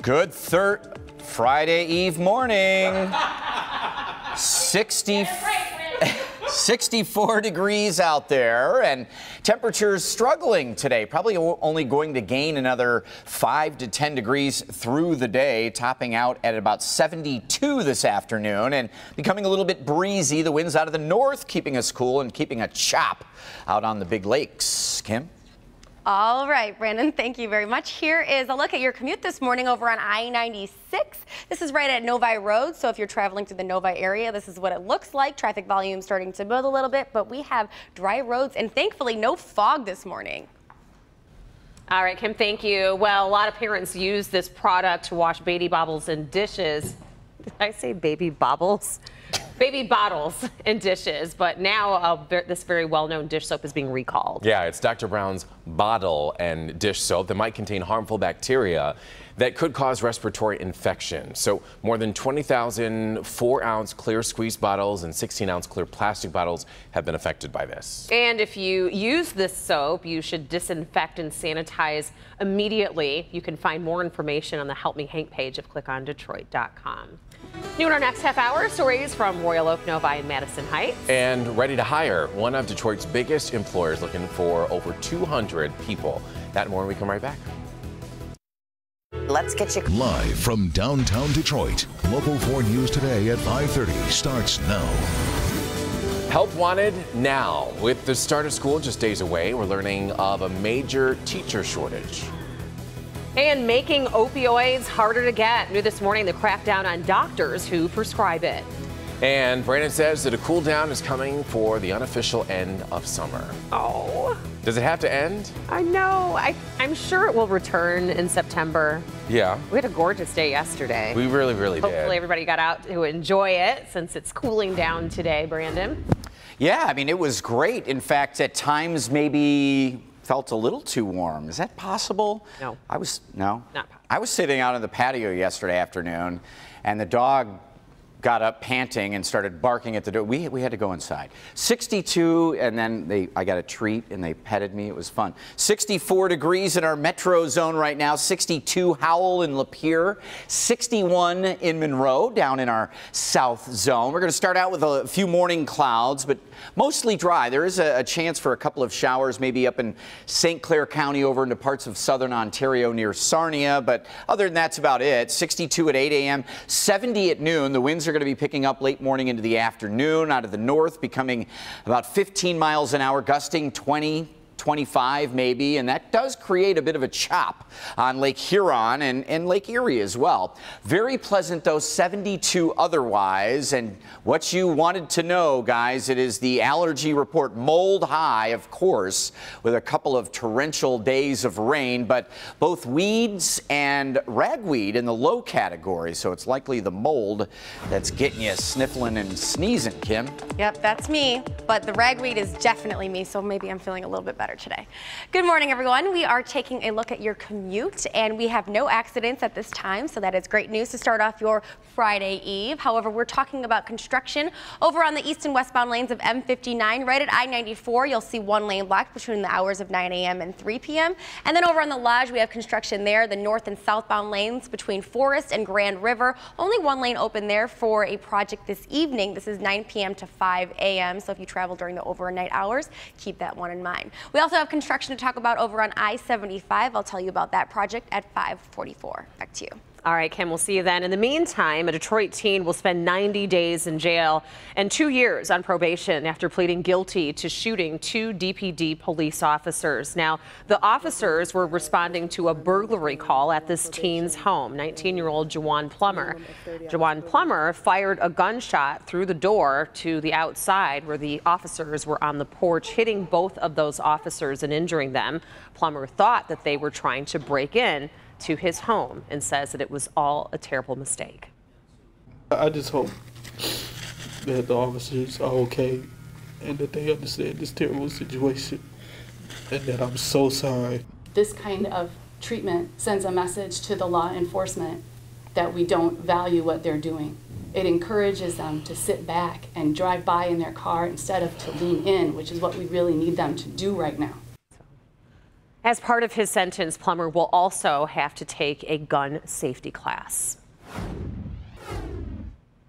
Good Friday Eve morning. 64 degrees out there, and temperatures struggling today. Probably only going to gain another 5 to 10 degrees through the day, topping out at about 72 this afternoon and becoming a little bit breezy. The winds out of the north keeping us cool and keeping a chop out on the big lakes. Kim? All right, Brandon, thank you very much. Here is a look at your commute this morning over on I-96. This is right at Novi Road, so if you're traveling through the Novi area, this is what it looks like. Traffic volume starting to build a little bit, but we have dry roads and thankfully no fog this morning. All right, Kim, thank you. Well, a lot of parents use this product to wash baby bobbles and dishes. Did I say baby bobbles? Baby bottles and dishes, but now this very well-known dish soap is being recalled. Yeah, it's Dr. Brown's bottle and dish soap that might contain harmful bacteria that could cause respiratory infection. So more than 20,000 4-ounce clear squeeze bottles and 16-ounce clear plastic bottles have been affected by this. And if you use this soap, you should disinfect and sanitize immediately. You can find more information on the Help Me Hank page of clickondetroit.com. New in our next half hour, stories from Royal Oak, Novi, and Madison Heights. And ready to hire one of Detroit's biggest employers, looking for over 200 people. That and more when we come right back. Let's get you live from downtown Detroit. Local 4 News Today at 5:30 starts now. Help wanted now. With the start of school just days away, we're learning of a major teacher shortage. And making opioids harder to get. New this morning, the crackdown on doctors who prescribe it. And Brandon says that a cool down is coming for the unofficial end of summer. Oh. Does it have to end? I know. I'm sure it will return in September. Yeah. We had a gorgeous day yesterday. We really did. Hopefully everybody got out to enjoy it since it's cooling down today, Brandon. Yeah, I mean, it was great. In fact, at times maybe felt a little too warm. Is that possible? No. No? Not possible. I was sitting out on the patio yesterday afternoon, and the dog got up panting and started barking at the door. We had to go inside. 62, and then I got a treat, and they petted me. It was fun. 64 degrees in our metro zone right now. 62 Howell and Lapeer. 61 in Monroe, down in our south zone. We're going to start out with a few morning clouds, but mostly dry. There is a chance for a couple of showers, maybe up in St. Clair County over into parts of southern Ontario near Sarnia, but other than that's about it. 62 at 8 a.m., 70 at noon. The winds are going to be picking up late morning into the afternoon out of the north, becoming about 15 miles an hour, gusting 20, 25 maybe, and that does create a bit of a chop on Lake Huron and Lake Erie as well. Very pleasant though, 72 otherwise. And what you wanted to know, guys, it is the allergy report. Mold high, of course, with a couple of torrential days of rain, but both weeds and ragweed in the low category, so it's likely the mold that's getting you sniffling and sneezing, Kim. Yep, that's me, but the ragweed is definitely me, so maybe I'm feeling a little bit better today. Good morning, everyone. We are taking a look at your commute, and we have no accidents at this time, so that is great news to start off your Friday Eve. However, we're talking about construction over on the east and westbound lanes of M59. Right at I-94, you'll see one lane blocked between the hours of 9 a.m. and 3 p.m. And then over on the Lodge, we have construction there, the north and southbound lanes between Forest and Grand River. Only one lane open there for a project this evening. This is 9 p.m. to 5 a.m. So if you travel during the overnight hours, keep that one in mind. We also have construction to talk about over on I-75. I'll tell you about that project at 5:44. Back to you. All right, Kim, we'll see you then. In the meantime, a Detroit teen will spend 90 days in jail and 2 years on probation after pleading guilty to shooting 2 DPD police officers. Now, the officers were responding to a burglary call at this teen's home, 19-year-old Jawan Plummer. Jawan Plummer fired a gunshot through the door to the outside where the officers were on the porch, hitting both of those officers and injuring them. Plummer thought that they were trying to break in to his home and says that it was all a terrible mistake. I just hope that the officers are okay and that they understand this terrible situation and that I'm so sorry. This kind of treatment sends a message to the law enforcement that we don't value what they're doing. It encourages them to sit back and drive by in their car instead of to lean in, which is what we really need them to do right now. As part of his sentence, Plummer will also have to take a gun safety class.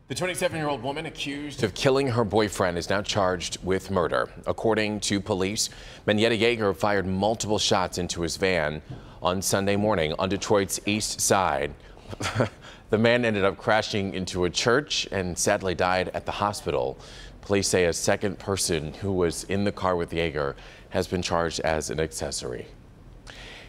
The 27-year-old woman accused of killing her boyfriend is now charged with murder. According to police, Manetta Yeager fired multiple shots into his van on Sunday morning on Detroit's east side. The man ended up crashing into a church and sadly died at the hospital. Police say a second person who was in the car with Yeager has been charged as an accessory.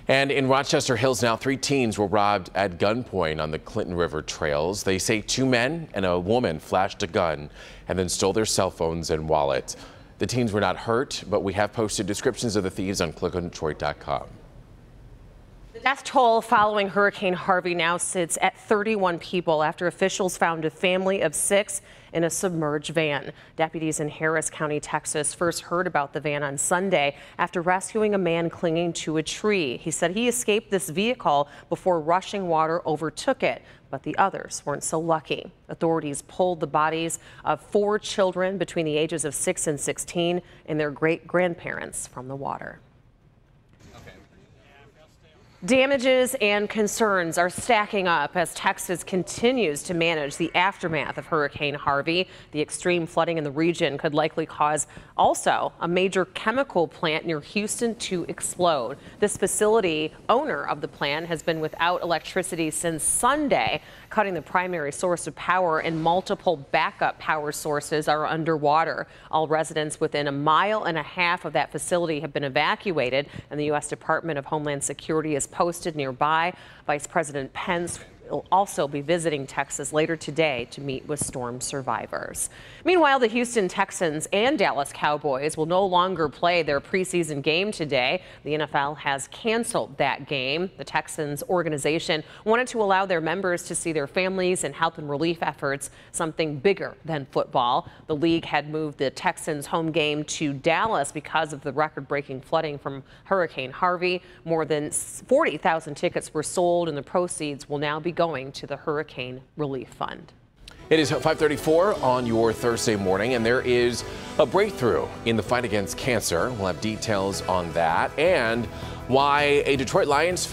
And in Rochester Hills now, 3 teens were robbed at gunpoint on the Clinton River trails. They say 2 men and a woman flashed a gun and then stole their cell phones and wallets. The teens were not hurt, but we have posted descriptions of the thieves on clickondetroit.com. The death toll following Hurricane Harvey now sits at 31 people after officials found a family of 6 in a submerged van. Deputies in Harris County, Texas, first heard about the van on Sunday after rescuing a man clinging to a tree. He said he escaped this vehicle before rushing water overtook it, but the others weren't so lucky. Authorities pulled the bodies of 4 children between the ages of 6 and 16 and their great-grandparents from the water. Damages and concerns are stacking up as Texas continues to manage the aftermath of Hurricane Harvey. The extreme flooding in the region could likely cause also a major chemical plant near Houston to explode. This facility owner of the plant has been without electricity since Sunday, cutting the primary source of power, and multiple backup power sources are underwater. All residents within 1.5 miles of that facility have been evacuated, and the U.S. Department of Homeland Security is posted nearby. Vice President Pence will also be visiting Texas later today to meet with storm survivors. Meanwhile, the Houston Texans and Dallas Cowboys will no longer play their preseason game today. The NFL has canceled that game. The Texans organization wanted to allow their members to see their families and help in relief efforts, something bigger than football. The league had moved the Texans home game to Dallas because of the record-breaking flooding from Hurricane Harvey. More than 40,000 tickets were sold, and the proceeds will now be going to the Hurricane Relief Fund. It is 5:34 on your Thursday morning, and there is a breakthrough in the fight against cancer. We'll have details on that and why this Detroit Lions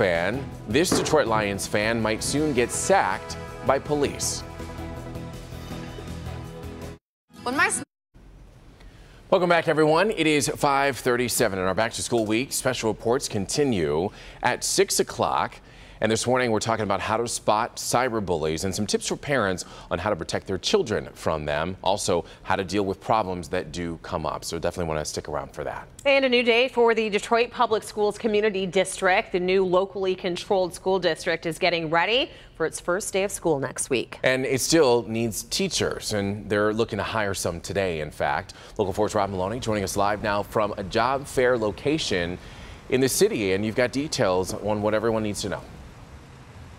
fan might soon get sacked by police. Welcome back, everyone. It is 5:37 in our back to school week. Special reports continue at 6 o'clock. And this morning, we're talking about how to spot cyberbullies and some tips for parents on how to protect their children from them. Also, how to deal with problems that do come up. So definitely want to stick around for that. And a new day for the Detroit Public Schools Community District. The new locally controlled school district is getting ready for its first day of school next week. And it still needs teachers, and they're looking to hire some today, in fact. Local 4's Rob Maloney joining us live now from a job fair location in the city. And you've got details on what everyone needs to know.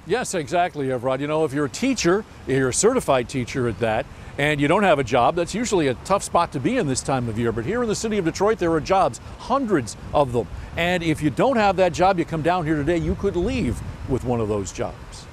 Yes, exactly, Rod. You know, if you're a teacher, you're a certified teacher at that, and you don't have a job, that's usually a tough spot to be in this time of year. But here in the city of Detroit, there are jobs, hundreds of them. And if you don't have that job, you come down here today, you could leave with one of those jobs.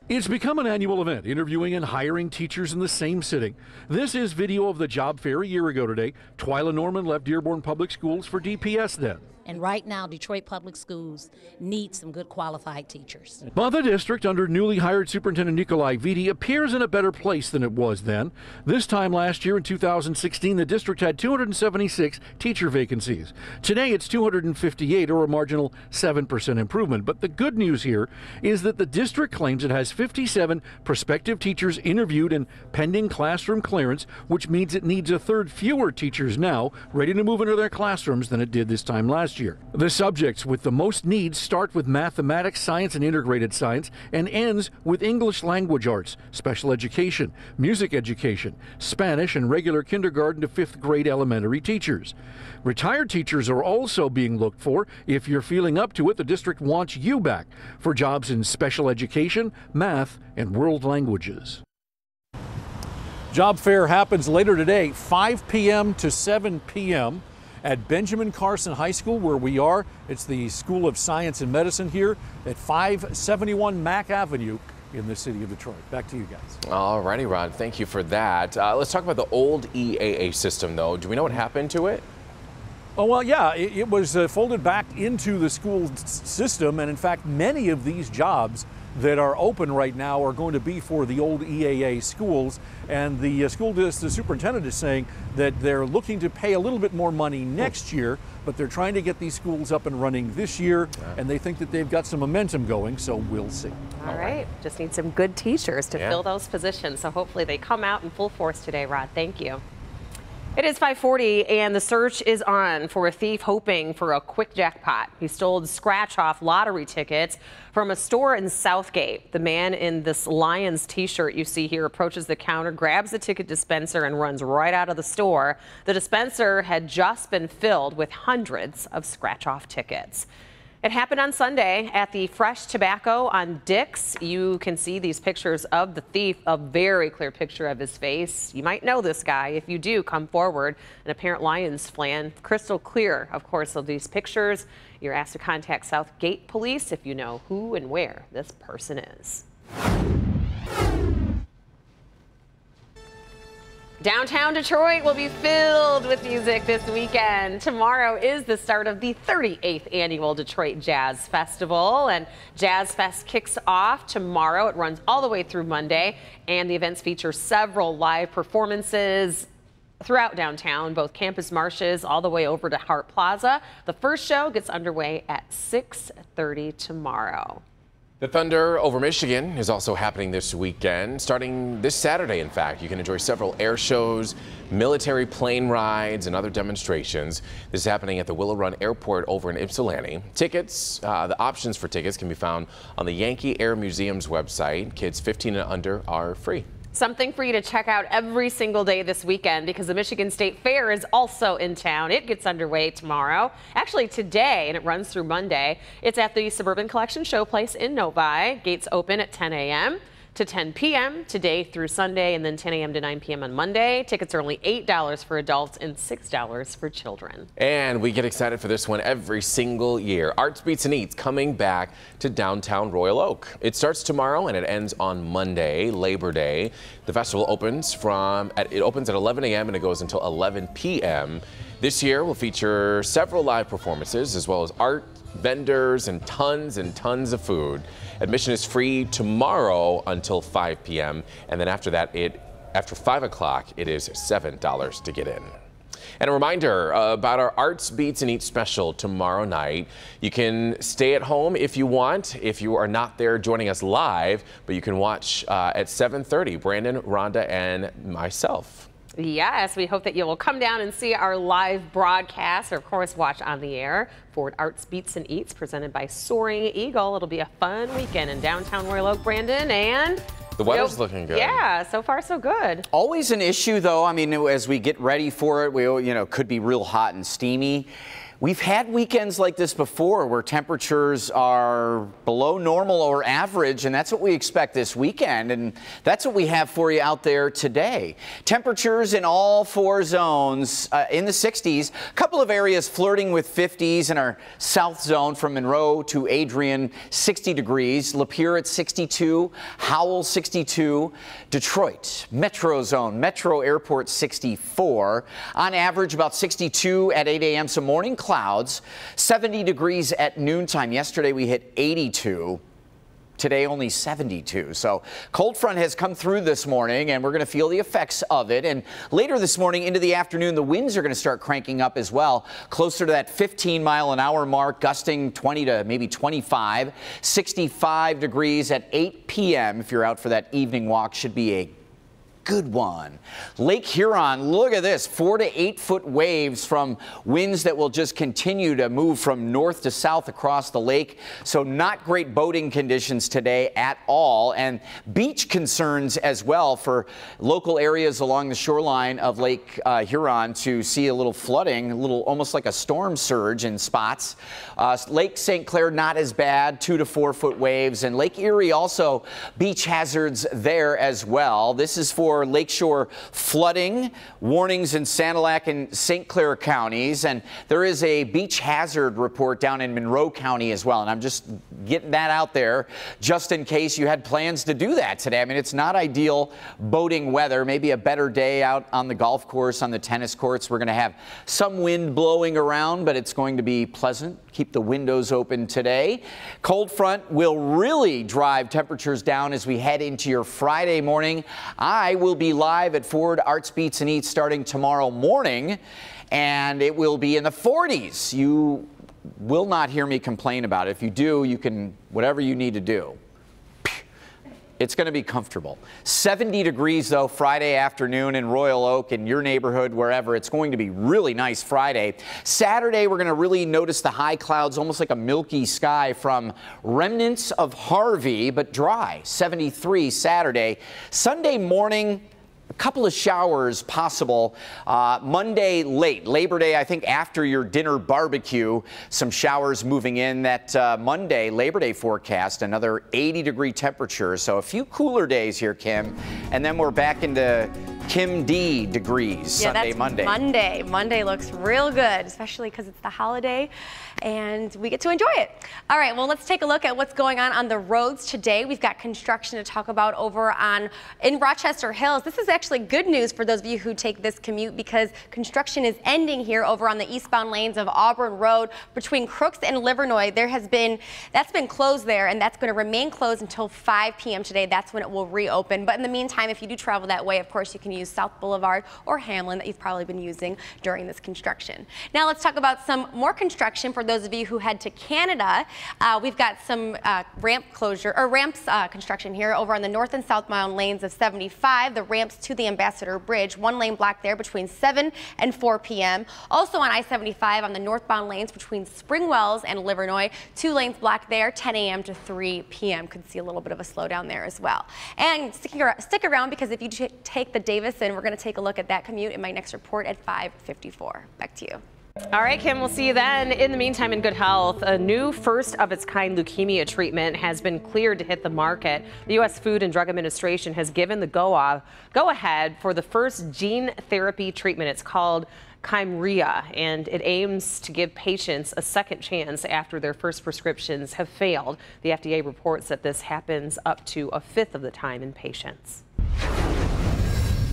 It's become an annual event, interviewing and hiring teachers in the same sitting. This is video of the job fair a year ago today. Twyla Norman left Dearborn Public Schools for DPS then. And right now, Detroit Public Schools need some good qualified teachers. But the district, under newly hired Superintendent Nikolai Vitti, appears in a better place than it was then. This time last year in 2016, the district had 276 teacher vacancies. Today, it's 258, or a marginal 7% improvement. But the good news here is that the district claims it has 57 prospective teachers interviewed and pending classroom clearance, which means it needs a third fewer teachers now ready to move into their classrooms than it did this time last year. The subjects with the most needs start with mathematics, science, and integrated science, and ends with English language arts, special education, music education, Spanish, and regular kindergarten to 5th grade elementary teachers. Retired teachers are also being looked for. If you're feeling up to it, the district wants you back for jobs in special education, math, and world languages. Job fair happens later today, 5 p.m. to 7 p.m. at Benjamin Carson High School, where we are. It's the School of Science and Medicine here at 571 Mack Avenue in the city of Detroit. Back to you guys. All righty, Ron. Thank you for that. Let's talk about the old EAA system, though. Do we know what happened to it? Oh, well, yeah, it was folded back into the school system, and in fact, many of these jobs that are open right now are going to be for the old EAA schools, and the superintendent is saying that they're looking to pay a little bit more money next year, but they're trying to get these schools up and running this year, and they think that they've got some momentum going, so we'll see. All right, just need some good teachers to fill those positions, so hopefully they come out in full force today, Rod. Thank you. It is 5:40 and the search is on for a thief hoping for a quick jackpot. He stole scratch-off lottery tickets from a store in Southgate. The man in this Lions t-shirt you see here approaches the counter, grabs the ticket dispenser and runs right out of the store. The dispenser had just been filled with hundreds of scratch-off tickets. It happened on Sunday at the Fresh Tobacco on Dix. You can see these pictures of the thief, a very clear picture of his face. You might know this guy. If you do, come forward. An apparent Lions fan, crystal clear, of course, of these pictures. You're asked to contact Southgate Police if you know who and where this person is. Downtown Detroit will be filled with music this weekend. Tomorrow is the start of the 38th annual Detroit Jazz Festival, and Jazz Fest kicks off tomorrow. It runs all the way through Monday, and the events feature several live performances throughout downtown, both Campus Marches all the way over to Hart Plaza. The first show gets underway at 6:30 tomorrow. The Thunder over Michigan is also happening this weekend, starting this Saturday, in fact. You can enjoy several air shows, military plane rides, and other demonstrations. This is happening at the Willow Run Airport over in Ypsilanti. Tickets, the options for tickets can be found on the Yankee Air Museum's website. Kids 15 and under are free. Something for you to check out every single day this weekend because the Michigan State Fair is also in town. It gets underway tomorrow, actually today, and it runs through Monday. It's at the Suburban Collection Showplace in Novi. Gates open at 10 a.m. to 10 p.m. today through Sunday, and then 10 a.m. to 9 p.m. on Monday. Tickets are only $8 for adults and $6 for children. And we get excited for this one every single year. Arts Beats and Eats coming back to downtown Royal Oak. It starts tomorrow and it ends on Monday, Labor Day. The festival opens at 11 a.m. and it goes until 11 p.m. This year will feature several live performances as well as art, vendors, and tons of food. Admission is free tomorrow until 5 p.m. and then after that, after 5 o'clock, it is $7 to get in. And a reminder about our Arts Beats and Eats special tomorrow night. You can stay at home if you want, if you are not there joining us live, but you can watch at 7:30, Brandon, Rhonda, and myself. Yes, we hope that you will come down and see our live broadcast, or of course watch on the air for Arts Beats and Eats presented by Soaring Eagle. It'll be a fun weekend in downtown Royal Oak, Brandon, and the weather's looking good. Yeah, so far so good. Always an issue though. I mean, as we get ready for it, we could be real hot and steamy. We've had weekends like this before where temperatures are below normal or average, and that's what we expect this weekend, and that's what we have for you out there today. Temperatures in all 4 zones in the 60s, a couple of areas flirting with 50s in our south zone from Monroe to Adrian, 60 degrees, Lapeer at 62, Howell 62, Detroit, Metro zone, Metro Airport 64, on average about 62 at 8 a.m. some morning clouds, 70 degrees at noontime. Yesterday we hit 82. Today only 72. So cold front has come through this morning and we're going to feel the effects of it. And later this morning into the afternoon, the winds are going to start cranking up as well, closer to that 15-mile-an-hour mark, gusting 20 to maybe 25. 65 degrees at 8 p.m. if you're out for that evening walk. Should be a good one. Lake Huron, look at this, 4 to 8 foot waves from winds that will just continue to move from north to south across the lake. So not great boating conditions today at all, and beach concerns as well for local areas along the shoreline of Lake Huron to see a little flooding, a little almost like a storm surge in spots. Lake St. Clair not as bad, 2 to 4 foot waves, and Lake Erie also beach hazards there as well. This is for for lakeshore flooding, warnings in Sanilac and St. Clair counties, and there is a beach hazard report down in Monroe County as well. And I'm just getting that out there just in case you had plans to do that today. I mean, it's not ideal boating weather, maybe a better day out on the golf course, on the tennis courts. We're going to have some wind blowing around, but it's going to be pleasant. Keep the windows open today. Cold front will really drive temperatures down as we head into your Friday morning. I will be live at Ford Arts Beats and Eats starting tomorrow morning, and it will be in the 40s. You will not hear me complain about it. If you do, you can, whatever you need to do. It's going to be comfortable. 70 degrees, though, Friday afternoon in Royal Oak, in your neighborhood, wherever. It's going to be really nice Friday. Saturday, we're going to really notice the high clouds, almost like a milky sky from remnants of Harvey, but dry. 73 Saturday. Sunday morning, a couple of showers possible. Monday late, Labor Day, I think after your dinner barbecue, some showers moving in. That Monday, Labor Day forecast, another 80-degree temperature. So a few cooler days here, Kim. And then we're back into Kim D degrees Sunday, Monday. Monday looks real good, especially because it's the holiday and we get to enjoy it. All right, well, let's take a look at what's going on the roads today. We've got construction to talk about over in Rochester Hills. This is actually good news for those of you who take this commute because construction is ending here over on the eastbound lanes of Auburn Road between Crooks and Livernois. That's been closed there, and that's going to remain closed until 5 p.m. today. That's when it will reopen. But in the meantime, if you do travel that way, of course, you can use South Boulevard or Hamlin that you've probably been using during this construction. Now let's talk about some more construction for those of you who head to Canada. We've got some ramps construction here over on the north and southbound lanes of 75, the ramps to the Ambassador Bridge, 1 lane block there between 7 and 4 p.m. Also on I-75 on the northbound lanes between Spring Wells and Livernois, 2 lanes blocked there, 10 a.m. to 3 p.m. Could see a little bit of a slowdown there as well. And stick around because if you take the Davison, we're going to take a look at that commute in my next report at 5:54. Back to you. All right, Kim, we'll see you then. In the meantime, in good health, a new first-of-its-kind leukemia treatment has been cleared to hit the market. The U.S. Food and Drug Administration has given the go-ahead for the first gene therapy treatment. It's called Kymriah, and it aims to give patients a second chance after their first prescriptions have failed. The FDA reports that this happens up to a fifth of the time in patients.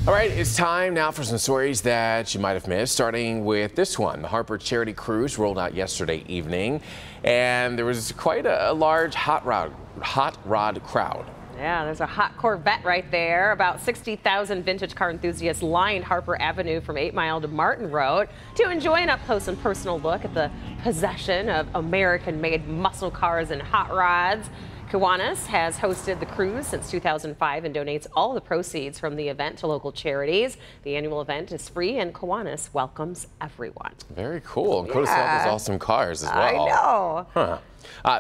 All right, it's time now for some stories that you might have missed, starting with this one. The Harper Charity Cruise rolled out yesterday evening, and there was quite a large hot rod crowd. Yeah, there's a hot Corvette right there. About 60,000 vintage car enthusiasts lined Harper Avenue from 8 Mile to Martin Road to enjoy an up-close and personal look at the possession of American-made muscle cars and hot rods. Kiwanis has hosted the cruise since 2005 and donates all the proceeds from the event to local charities. The annual event is free and Kiwanis welcomes everyone. Very cool. And Codicil has awesome cars as well. I know. Huh.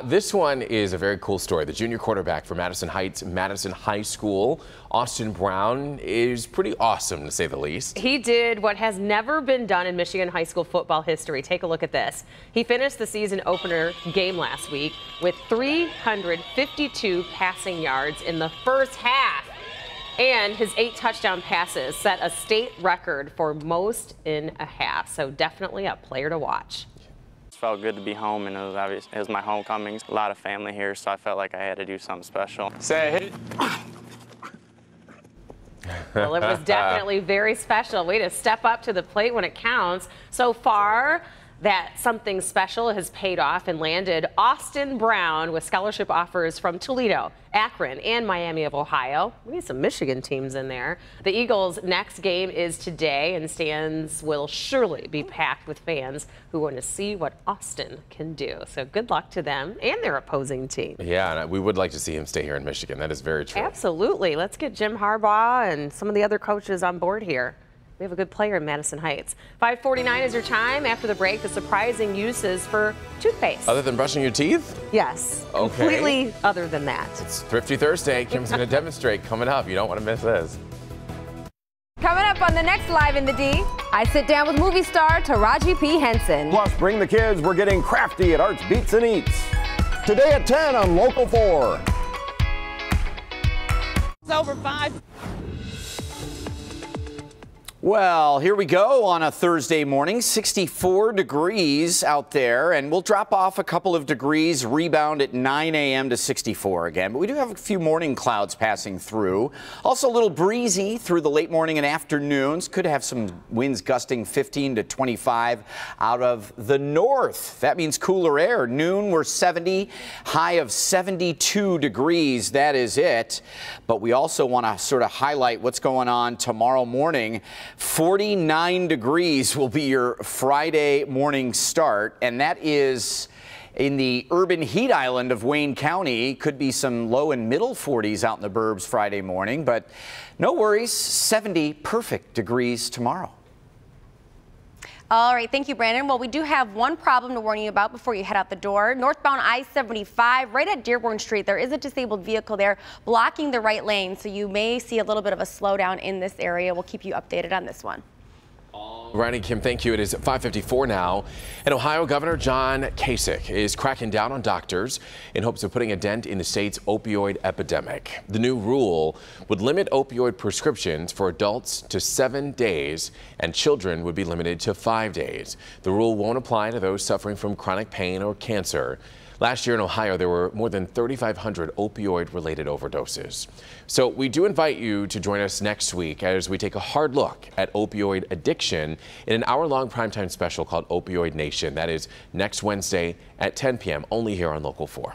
This one is a very cool story. The junior quarterback for Madison Heights Madison High School, Austin Brown, is pretty awesome to say the least. He did what has never been done in Michigan high school football history. Take a look at this. He finished the season opener game last week with 352 passing yards in the first half. And his 8 touchdown passes set a state record for most in a half. So definitely a player to watch. Felt good to be home, and it was my homecoming. A lot of family here, so I felt like I had to do something special. Say hit it. Well, it was definitely very special. Way to step up to the plate when it counts. So far, that something special has paid off and landed Austin Brown with scholarship offers from Toledo, Akron, and Miami of Ohio. We need some Michigan teams in there. The Eagles' next game is today, and stands will surely be packed with fans who want to see what Austin can do. So good luck to them and their opposing team. Yeah, and we would like to see him stay here in Michigan. That is very true. Absolutely. Let's get Jim Harbaugh and some of the other coaches on board here. We have a good player in Madison Heights. 5:49 is your time. After the break, the surprising uses for toothpaste. Other than brushing your teeth? Yes. Okay. Completely other than that. It's Thrifty Thursday. Kim's going to demonstrate coming up. You don't want to miss this. Coming up on the next Live in the D, I sit down with movie star Taraji P. Henson. Plus, bring the kids. We're getting crafty at Arts Beats and Eats. Today at 10 on Local 4. It's over 5. Well, here we go on a Thursday morning, 64 degrees out there, and we'll drop off a couple of degrees, rebound at 9 a.m. to 64 again. But we do have a few morning clouds passing through. Also a little breezy through the late morning and afternoons. Could have some winds gusting 15 to 25 out of the north. That means cooler air. Noon, we're 70, high of 72 degrees. That is it. But we also want to sort of highlight what's going on tomorrow morning. 49 degrees will be your Friday morning start, and that is in the urban heat island of Wayne County. Could be some low and middle 40s out in the burbs Friday morning, but no worries, 70 perfect degrees tomorrow. All right, thank you, Brandon. Well, we do have one problem to warn you about before you head out the door. Northbound I-75, right at Dearborn Street, there is a disabled vehicle there blocking the right lane, so you may see a little bit of a slowdown in this area. We'll keep you updated on this one. Righty, Kim, thank you. It is 5:54 now, and Ohio Governor John Kasich is cracking down on doctors in hopes of putting a dent in the state's opioid epidemic. The new rule would limit opioid prescriptions for adults to 7 days, and children would be limited to 5 days. The rule won't apply to those suffering from chronic pain or cancer. Last year in Ohio, there were more than 3,500 opioid-related overdoses. So we do invite you to join us next week as we take a hard look at opioid addiction in an hour-long primetime special called Opioid Nation. That is next Wednesday at 10 p.m. only here on Local 4.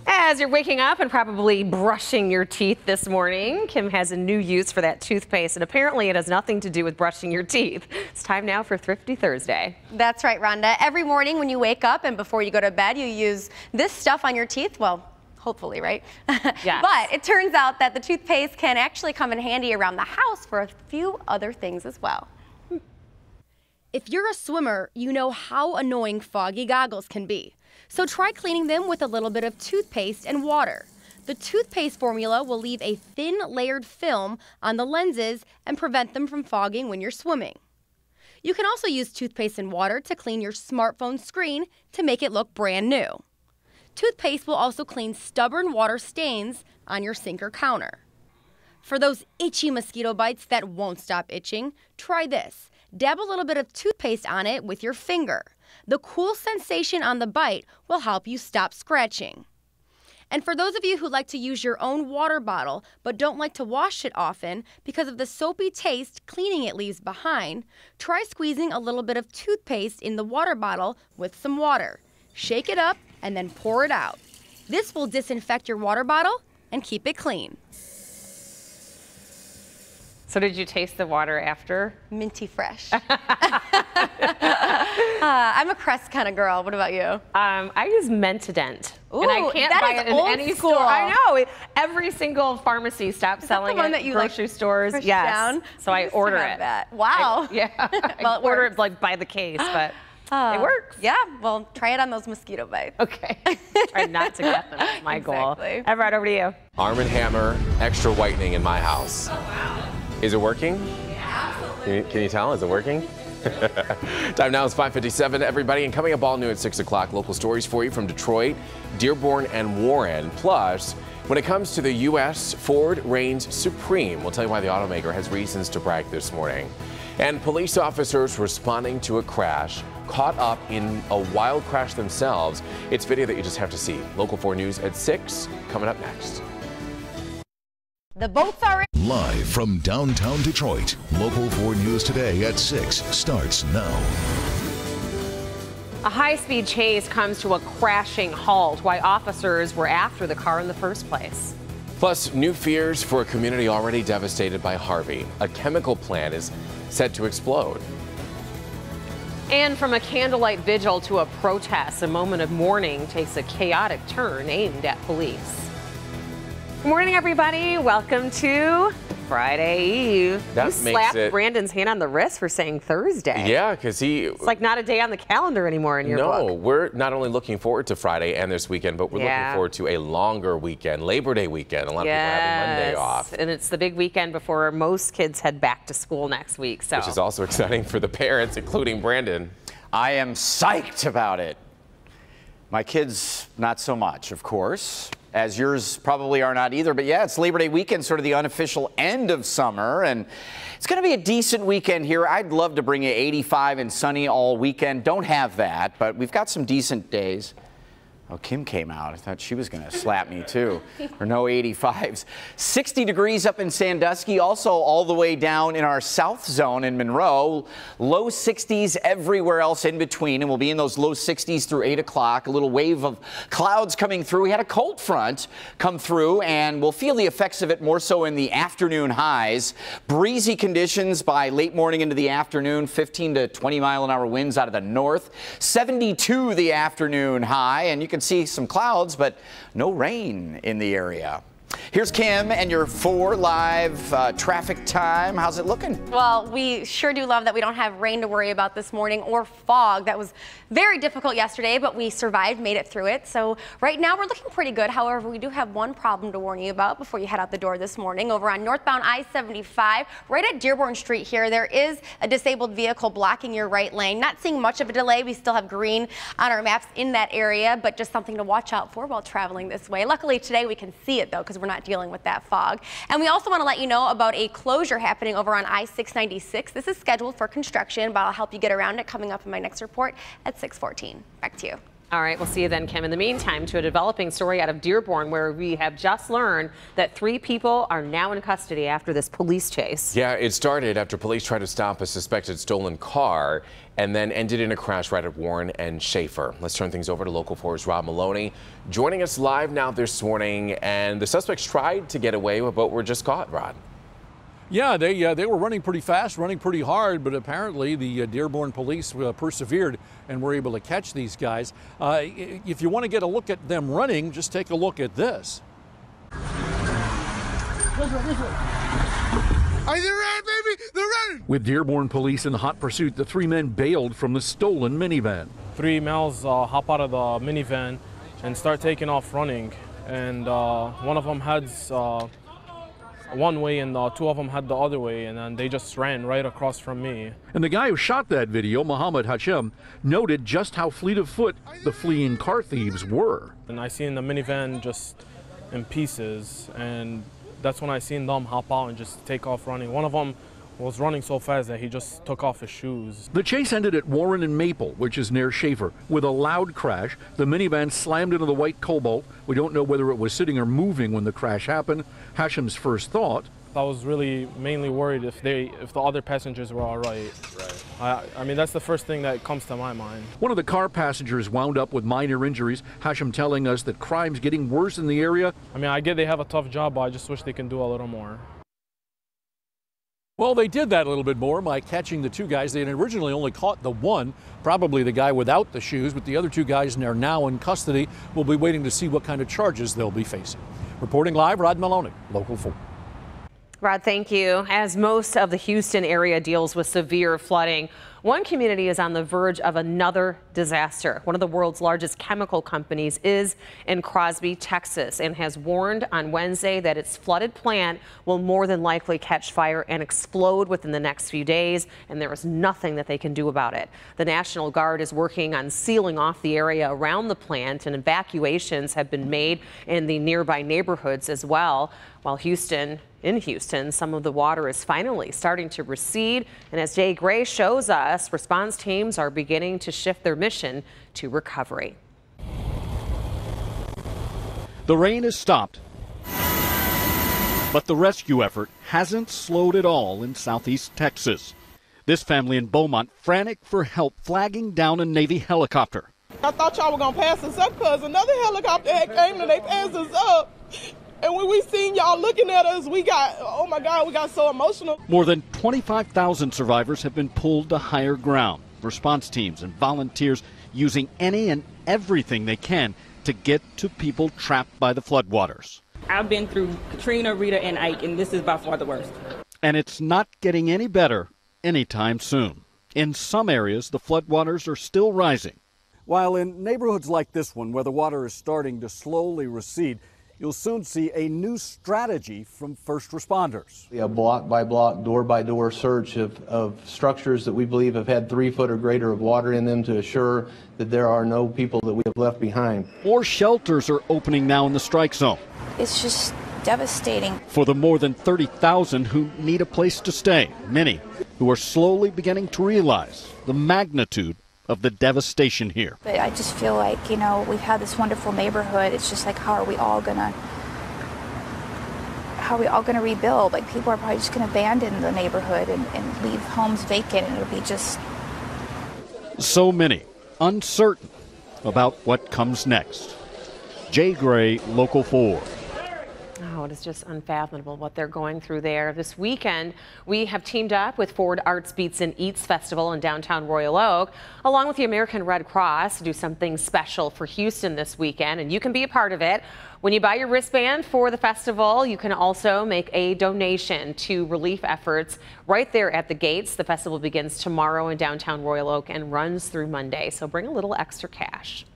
As you're waking up and probably brushing your teeth this morning, Kim has a new use for that toothpaste, and apparently it has nothing to do with brushing your teeth. It's time now for Thrifty Thursday. That's right, Rhonda. Every morning when you wake up and before you go to bed, you use this stuff on your teeth. Well, hopefully, right? Yes. But it turns out that the toothpaste can actually come in handy around the house for a few other things as well. If you're a swimmer, you know how annoying foggy goggles can be. So try cleaning them with a little bit of toothpaste and water. The toothpaste formula will leave a thin layered film on the lenses and prevent them from fogging when you're swimming. You can also use toothpaste and water to clean your smartphone screen to make it look brand new. Toothpaste will also clean stubborn water stains on your sink or counter. For those itchy mosquito bites that won't stop itching, try this. Dab a little bit of toothpaste on it with your finger. The cool sensation on the bite will help you stop scratching. And for those of you who like to use your own water bottle but don't like to wash it often because of the soapy taste cleaning it leaves behind, try squeezing a little bit of toothpaste in the water bottle with some water. Shake it up and then pour it out. This will disinfect your water bottle and keep it clean. So did you taste the water after? Minty fresh. I'm a Crest kind of girl. What about you? I use Mentadent. Ooh, and I can't buy it in any school. store. I know. Every single pharmacy stopped selling one it. that you Grocery stores. push Yes. down? So I order it. That. Wow. Yeah. Well, I order it like by the case, but it works. Yeah. Well, try it on those mosquito bites. Okay. Try not to get them. That's my goal. Exactly. Everett, over to you. Arm & Hammer extra whitening in my house. Oh, wow. Is it working? Yeah, absolutely. Can you tell? Is it working? Time now is 5:57, everybody, and coming up all new at 6 o'clock, local stories for you from Detroit, Dearborn, and Warren. Plus, when it comes to the U.S., Ford reigns supreme. We'll tell you why the automaker has reasons to brag this morning. And police officers responding to a crash, caught up in a wild crash themselves. It's video that you just have to see. Local 4 News at 6, coming up next. The boats are in. Live from downtown Detroit, Local 4 News Today at 6 starts now. A high-speed chase comes to a crashing halt. Why officers were after the car in the first place. Plus, new fears for a community already devastated by Harvey. A chemical plant is set to explode. And from a candlelight vigil to a protest, a moment of mourning takes a chaotic turn aimed at police. Good morning, everybody. Welcome to Friday Eve. That you makes slapped it... Brandon's hand on the wrist for saying Thursday. Yeah, because It's like not a day on the calendar anymore in your book. No, we're not only looking forward to Friday and this weekend, but we're looking forward to a longer weekend, Labor Day weekend. A lot of people having Monday off. And it's the big weekend before most kids head back to school next week. So. Which is also exciting for the parents, including Brandon. I am psyched about it. My kids, not so much, of course. as yours probably are not either. But yeah, it's Labor Day weekend, sort of the unofficial end of summer, and it's going to be a decent weekend here. I'd love to bring you 85 and sunny all weekend. Don't have that, but we've got some decent days. Oh, Kim came out. I thought she was going to slap me, too. Or no 85s. 60 degrees up in Sandusky, also all the way down in our south zone in Monroe. Low 60s everywhere else in between, and we'll be in those low 60s through 8 o'clock. A little wave of clouds coming through. We had a cold front come through, and we'll feel the effects of it more so in the afternoon highs. Breezy conditions by late morning into the afternoon, 15 to 20 mile-an-hour winds out of the north. 72 the afternoon high, and you can see some clouds, but no rain in the area. Here's Kim and your 4 live traffic time. How's it looking? Well, we sure do love that we don't have rain to worry about this morning or fog. That was very difficult yesterday, but we survived, made it through it. So right now we're looking pretty good. However, we do have one problem to warn you about before you head out the door this morning. Over on northbound I-75, right at Dearborn Street here, there is a disabled vehicle blocking your right lane. Not seeing much of a delay. We still have green on our maps in that area, but just something to watch out for while traveling this way. Luckily today we can see it though, because we're not dealing with that fog. And we also want to let you know about a closure happening over on I-696. This is scheduled for construction, but I'll help you get around it coming up in my next report at 6:14. Back to you. All right, we'll see you then, Kim. In the meantime, to a developing story out of Dearborn, where we have just learned that 3 people are now in custody after this police chase. Yeah, it started after police tried to stop a suspected stolen car and then ended in a crash right at Warren and Schaefer. Let's turn things over to Local 4's Rob Maloney, joining us live now this morning. And the suspects tried to get away, but were just caught, Rod. Yeah, they were running pretty fast, running pretty hard, but apparently the Dearborn police persevered and were able to catch these guys. If you want to get a look at them running, just take a look at this. Are they running, baby? They're running! With Dearborn police in hot pursuit, the 3 men bailed from the stolen minivan. 3 males hop out of the minivan and start taking off running, and one of them heads one way and 2 of them head the other way, and then they just ran right across from me. And the guy who shot that video, Muhammad Hachem, noted just how fleet of foot the fleeing car thieves were. And I seen the minivan just in pieces, and that's when I seen them hop out and just take off running. One of them was running so fast that he just took off his shoes. The chase ended at Warren and Maple, which is near Schaefer. With a loud crash, the minivan slammed into the white Cobalt. We don't know whether it was sitting or moving when the crash happened. Hashem's first thought: I was really mainly worried if the other passengers were all right. I mean, that's the first thing that comes to my mind. One of the car passengers wound up with minor injuries. Hashem telling us that crime's getting worse in the area. I mean, I get they have a tough job, but I just wish they can do a little more. Well, they did that a little bit more by catching the 2 guys. They had originally only caught the one, probably the guy without the shoes, but the other 2 guys are now in custody. We'll be waiting to see what kind of charges they'll be facing. Reporting live, Rod Maloney, Local 4. Rod, thank you. As most of the Houston area deals with severe flooding, one community is on the verge of another disaster. One of the world's largest chemical companies is in Crosby, Texas, and has warned on Wednesday that its flooded plant will more than likely catch fire and explode within the next few days, and there is nothing that they can do about it. The National Guard is working on sealing off the area around the plant, and evacuations have been made in the nearby neighborhoods as well. While in Houston, some of the water is finally starting to recede. And as Jay Gray shows us, response teams are beginning to shift their mission to recovery. The rain has stopped, but the rescue effort hasn't slowed at all in southeast Texas. This family in Beaumont frantic for help flagging down a Navy helicopter. I thought y'all were going to pass us up because another helicopter had came and they passed us up. And when we seen y'all looking at us, we got, oh my God, we got so emotional. More than 25,000 survivors have been pulled to higher ground. Response teams and volunteers using any and everything they can to get to people trapped by the floodwaters. I've been through Katrina, Rita, and Ike, and this is by far the worst. And it's not getting any better anytime soon. In some areas, the floodwaters are still rising. While in neighborhoods like this one, where the water is starting to slowly recede, you'll soon see a new strategy from first responders. A block by block, door by door search of structures that we believe have had 3 foot or greater of water in them to assure that there are no people that we have left behind. More shelters are opening now in the strike zone. It's just devastating. For the more than 30,000 who need a place to stay, many who are slowly beginning to realize the magnitude of the devastation here. But I just feel like, you know, we've had this wonderful neighborhood. It's just like, how are we all gonna rebuild? Like, people are probably just gonna abandon the neighborhood and leave homes vacant, and it'll be just... So many uncertain about what comes next. Jay Gray, Local 4. Oh, it is just unfathomable what they're going through there. This weekend, we have teamed up with Ford Arts Beats and Eats Festival in downtown Royal Oak, along with the American Red Cross, to do something special for Houston this weekend, and you can be a part of it. When you buy your wristband for the festival, you can also make a donation to relief efforts right there at the gates. The festival begins tomorrow in downtown Royal Oak and runs through Monday, so bring a little extra cash.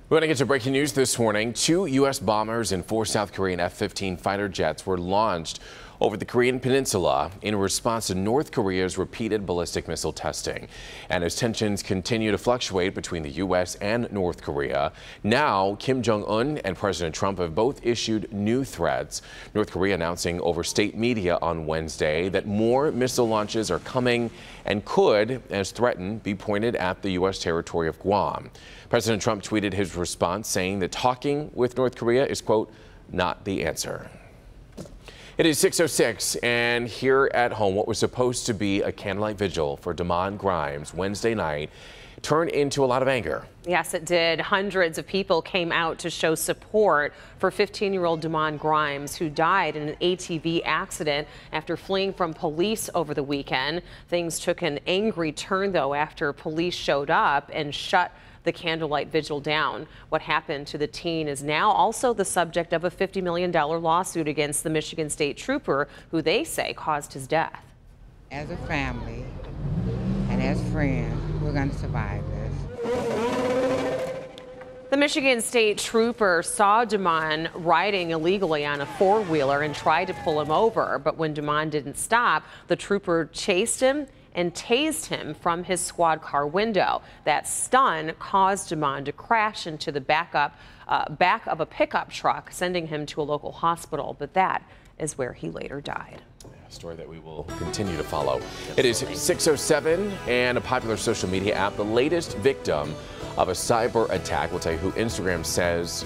We want to get to breaking news this morning. 2 U.S. bombers and 4 South Korean F-15 fighter jets were launched over the Korean peninsula in response to North Korea's repeated ballistic missile testing. And as tensions continue to fluctuate between the U.S. and North Korea, now Kim Jong-un and President Trump have both issued new threats. North Korea announcing over state media on Wednesday that more missile launches are coming and could, as threatened, be pointed at the U.S. territory of Guam. President Trump tweeted his response saying that talking with North Korea is, quote, not the answer. It is 6:06, and here at home, what was supposed to be a candlelight vigil for Damon Grimes Wednesday night turned into a lot of anger. Yes, it did. Hundreds of people came out to show support for 15-year-old Damon Grimes, who died in an ATV accident after fleeing from police over the weekend. Things took an angry turn, though, after police showed up and shut the candlelight vigil down. What happened to the teen is now also the subject of a $50 million lawsuit against the Michigan State Trooper, who they say caused his death. As a family and as friends, we're going to survive this. The Michigan State Trooper saw Damon riding illegally on a four-wheeler and tried to pull him over, but when Damon didn't stop, the trooper chased him and tased him from his squad car window. That stun caused Damon to crash into the back of a pickup truck, sending him to a local hospital, but that is where he later died. A story that we will continue to follow. It is 6:07, and a popular social media app, the latest victim of a cyber attack. We'll tell you who Instagram says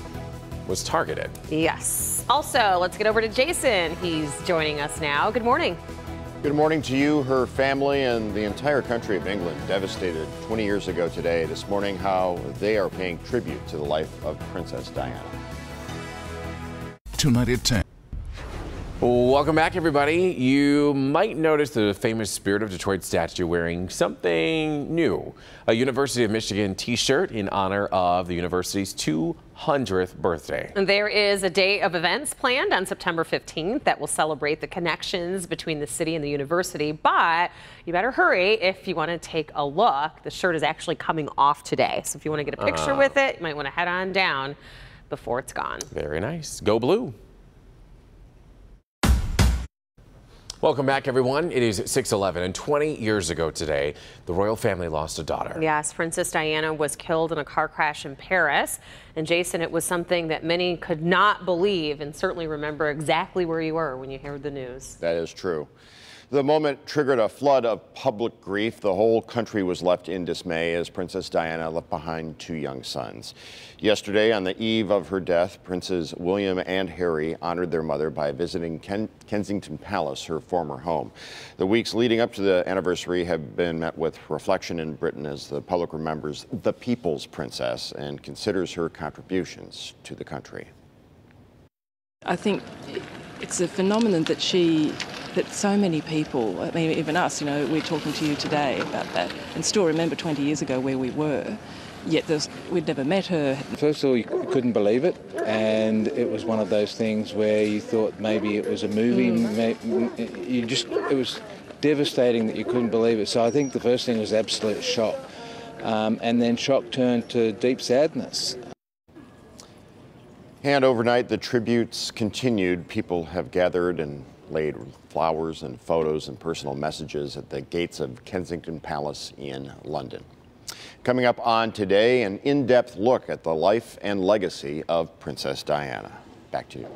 was targeted. Yes. Also, let's get over to Jason. He's joining us now. Good morning. Good morning to you, her family, and the entire country of England, devastated 20 years ago today. This morning, how they are paying tribute to the life of Princess Diana. Tonight at 10. Welcome back, everybody. You might notice the famous Spirit of Detroit statue wearing something new, a University of Michigan t-shirt in honor of the university's 200th birthday. There is a day of events planned on September 15th that will celebrate the connections between the city and the university, but you better hurry if you want to take a look. The shirt is actually coming off today, so if you want to get a picture with it, you might want to head on down before it's gone. Very nice. Go blue. Welcome back, everyone. It is 6:11, and 20 years ago today, the royal family lost a daughter. Yes, Princess Diana was killed in a car crash in Paris. And Jason, it was something that many could not believe and certainly remember exactly where you were when you heard the news. That is true. The moment triggered a flood of public grief. The whole country was left in dismay as Princess Diana left behind 2 young sons. Yesterday, on the eve of her death, Princes William and Harry honored their mother by visiting Kensington Palace, her former home. The weeks leading up to the anniversary have been met with reflection in Britain as the public remembers the people's princess and considers her contributions to the country. I think it's a phenomenon that so many people, I mean, even us, you know, we're talking to you today about that and still remember 20 years ago where we were, yet we'd never met her. First of all, you couldn't believe it, and it was one of those things where you thought maybe it was a movie. It was devastating that you couldn't believe it. So I think the first thing was absolute shock, and then shock turned to deep sadness. And overnight, the tributes continued. People have gathered and laid flowers and photos and personal messages at the gates of Kensington Palace in London. Coming up on Today, an in-depth look at the life and legacy of Princess Diana. Back to you.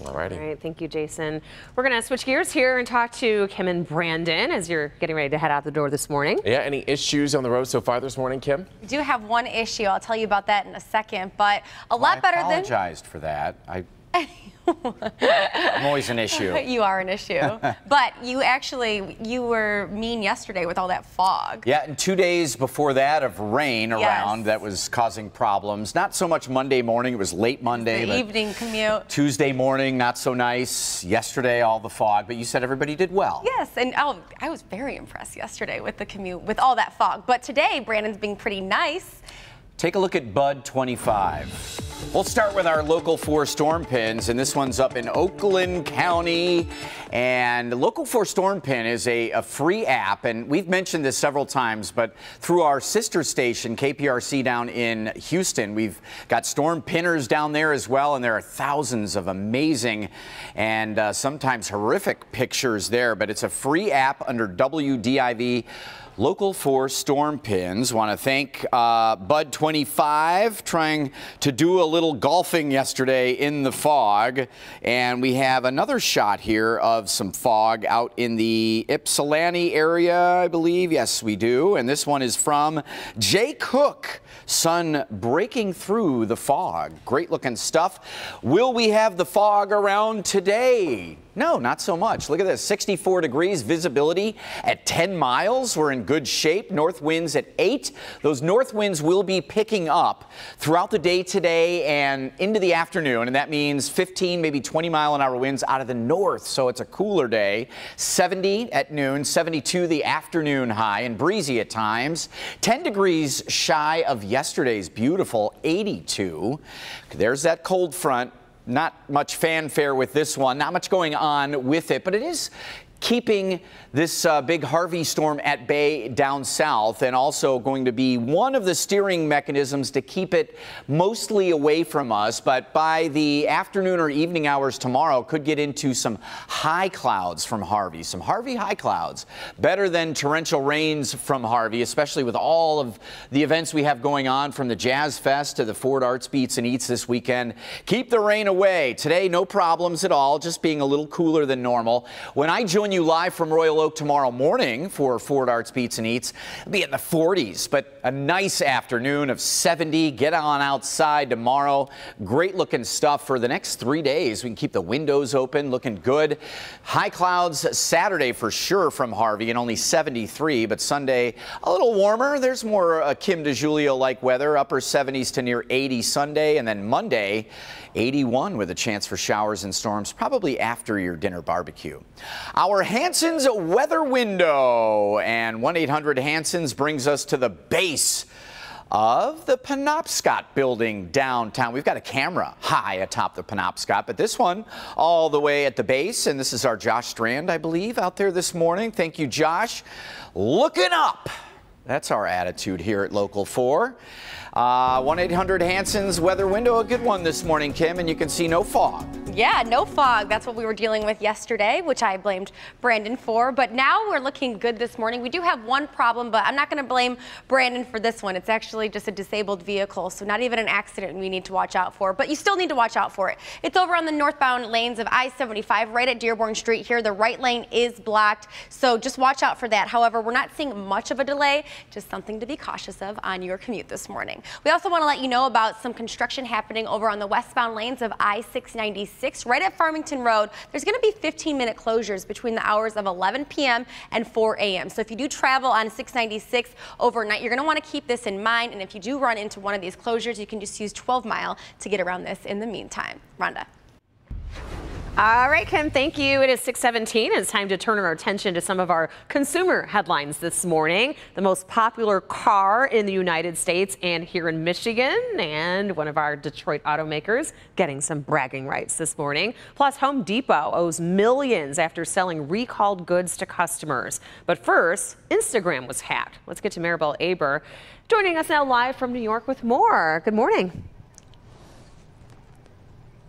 All righty. All right, thank you, Jason. We're going to switch gears here and talk to Kim and Brandon as you're getting ready to head out the door this morning. Yeah, any issues on the road so far this morning, Kim? We do have one issue. I'll tell you about that in a second, but a lot better than... I apologized for that. I'm always an issue. You are an issue. But you were mean yesterday with all that fog. Yeah, and 2 days before that of rain around that was causing problems. Not so much Monday morning, it was late Monday. The evening commute. Tuesday morning, not so nice. Yesterday, all the fog, but you said everybody did well. Yes, and I was very impressed yesterday with the commute, with all that fog. But today, Brandon's being pretty nice. Take a look at Bud 25. We'll start with our Local 4 storm pins, and this one's up in Oakland County. And Local 4 Storm Pin is a free app, and we've mentioned this several times, but through our sister station, KPRC down in Houston, we've got storm pinners down there as well, and there are thousands of amazing and sometimes horrific pictures there, but it's a free app under WDIV. Local 4 storm pins. Want to thank Bud 25 trying to do a little golfing yesterday in the fog. And we have another shot here of some fog out in the Ypsilanti area, I believe. Yes, we do. And this one is from Jake Hook. Sun breaking through the fog. Great looking stuff. Will we have the fog around today? No, not so much. Look at this, 64 degrees, visibility at 10 miles. We're in good shape. North winds at 8. Those north winds will be picking up throughout the day today and into the afternoon, and that means 15, maybe 20-mile-an-hour winds out of the north, so it's a cooler day. 70 at noon, 72 the afternoon high, and breezy at times. 10 degrees shy of yesterday's beautiful 82. There's that cold front. Not much fanfare with this one, not much going on with it, but it is keeping this big Harvey storm at bay down south, and also going to be one of the steering mechanisms to keep it mostly away from us. But by the afternoon or evening hours tomorrow, could get into some high clouds from Harvey. Some Harvey high clouds. Better than torrential rains from Harvey, especially with all of the events we have going on, from the Jazz Fest to the Ford Arts Beats and Eats this weekend. Keep the rain away. Today, no problems at all, just being a little cooler than normal. When I join you live from Royal Oak tomorrow morning for Ford Arts Beats and Eats, it'll be in the 40s, but a nice afternoon of 70. Get on outside tomorrow. Great looking stuff for the next 3 days. We can keep the windows open, looking good. High clouds Saturday for sure from Harvey, and only 73, but Sunday a little warmer. There's more Kim DeJulio-like weather, upper 70s to near 80 Sunday, and then Monday 81 with a chance for showers and storms, probably after your dinner barbecue. Our Hanson's weather window, and 1-800-HANSON's brings us to the base of the Penobscot building downtown. We've got a camera high atop the Penobscot, but this one all the way at the base, and this is our Josh Strand, I believe, out there this morning. Thank you, Josh. Looking up. That's our attitude here at Local 4. 1-800-HANSON's weather window, a good one this morning, Kim, and you can see no fog. Yeah, no fog. That's what we were dealing with yesterday, which I blamed Brandon for. But now we're looking good this morning. We do have one problem, but I'm not going to blame Brandon for this one. It's actually just a disabled vehicle, so not even an accident we need to watch out for. But you still need to watch out for it. It's over on the northbound lanes of I-75, right at Dearborn Street here. The right lane is blocked, so just watch out for that. However, we're not seeing much of a delay, just something to be cautious of on your commute this morning. We also want to let you know about some construction happening over on the westbound lanes of I-696 right at Farmington Road. There's going to be 15-minute closures between the hours of 11 p.m. and 4 a.m. So if you do travel on 696 overnight, you're going to want to keep this in mind. And if you do run into one of these closures, you can just use 12 Mile to get around this in the meantime. Rhonda. All right, Kim, thank you. It is 6:17. It's time to turn our attention to some of our consumer headlines this morning. The most popular car in the United States and here in Michigan, and one of our Detroit automakers getting some bragging rights this morning. Plus, Home Depot owes millions after selling recalled goods to customers. But first, Instagram was hacked. Let's get to Maribel Aber joining us now live from New York with more. Good morning.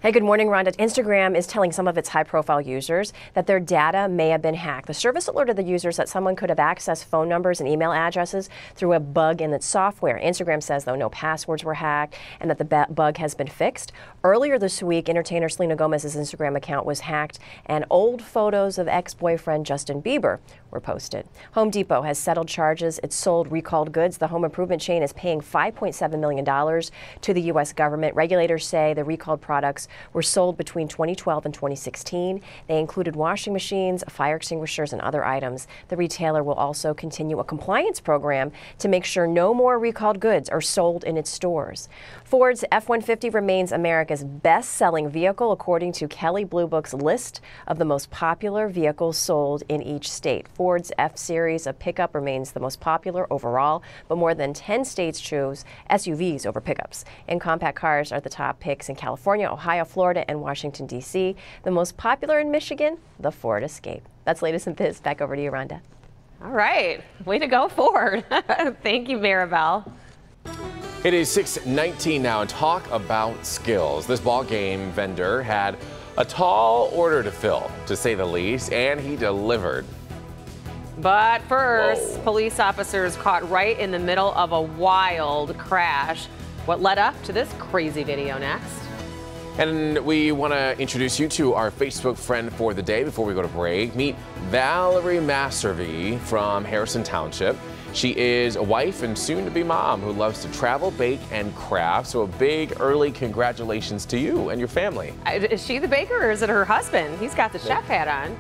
Hey, good morning, Rhonda. Instagram is telling some of its high-profile users that their data may have been hacked. The service alerted the users that someone could have accessed phone numbers and email addresses through a bug in its software. Instagram says, though, no passwords were hacked and that the bug has been fixed. Earlier this week, entertainer Selena Gomez's Instagram account was hacked and old photos of ex-boyfriend Justin Bieber were posted. Home Depot has settled charges. It sold recalled goods. The home improvement chain is paying $5.7 million to the U.S. government. Regulators say the recalled products were sold between 2012 and 2016. They included washing machines, fire extinguishers, and other items. The retailer will also continue a compliance program to make sure no more recalled goods are sold in its stores. Ford's F-150 remains America's best-selling vehicle, according to Kelley Blue Book's list of the most popular vehicles sold in each state. Ford's F-Series, a pickup, remains the most popular overall, but more than 10 states choose SUVs over pickups. And compact cars are the top picks in California, Ohio, Florida, and Washington, D.C. The most popular in Michigan, the Ford Escape. That's latest in biz. Back over to you, Rhonda. All right. Way to go, Ford. Thank you, Maribel. It is 6:19 now, and talk about skills. This ball game vendor had a tall order to fill, to say the least, and he delivered. But first, police officers caught right in the middle of a wild crash. What led up to this crazy video next? And we want to introduce you to our Facebook friend for the day before we go to break. Meet Valerie Mastervy from Harrison Township. She is a wife and soon-to-be mom who loves to travel, bake, and craft. So a big early congratulations to you and your family. Is she the baker or is it her husband? He's got the chef hat on.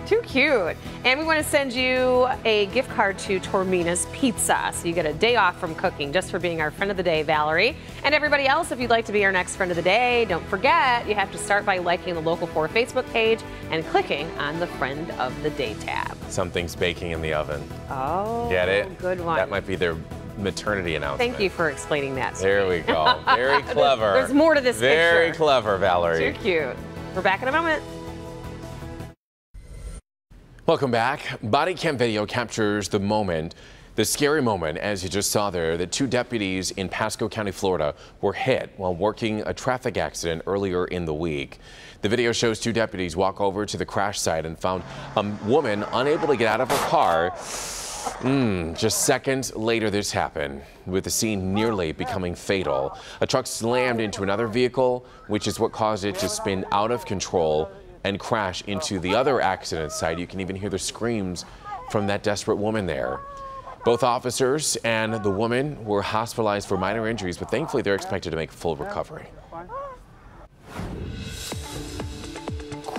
Too cute. And we want to send you a gift card to Tormina's Pizza. So you get a day off from cooking just for being our friend of the day, Valerie. And everybody else, if you'd like to be our next friend of the day, don't forget, you have to start by liking the Local 4 Facebook page and clicking on the Friend of the Day tab. Something's baking in the oven. Oh, get it? Good one. That might be their maternity announcement. Thank you for explaining that. There we go. Very clever. There's more to this picture. Very clever, Valerie. Too cute. We're back in a moment. Welcome back. Body cam video captures the moment, the scary moment, as you just saw there, that two deputies in Pasco County, Florida were hit while working a traffic accident earlier in the week. The video shows two deputies walk over to the crash site and found a woman unable to get out of her car. Just seconds later, this happened, with the scene nearly becoming fatal. A truck slammed into another vehicle, which is what caused it to spin out of control and crash into the other accident site. You can even hear the screams from that desperate woman there. Both officers and the woman were hospitalized for minor injuries, but thankfully they're expected to make full recovery.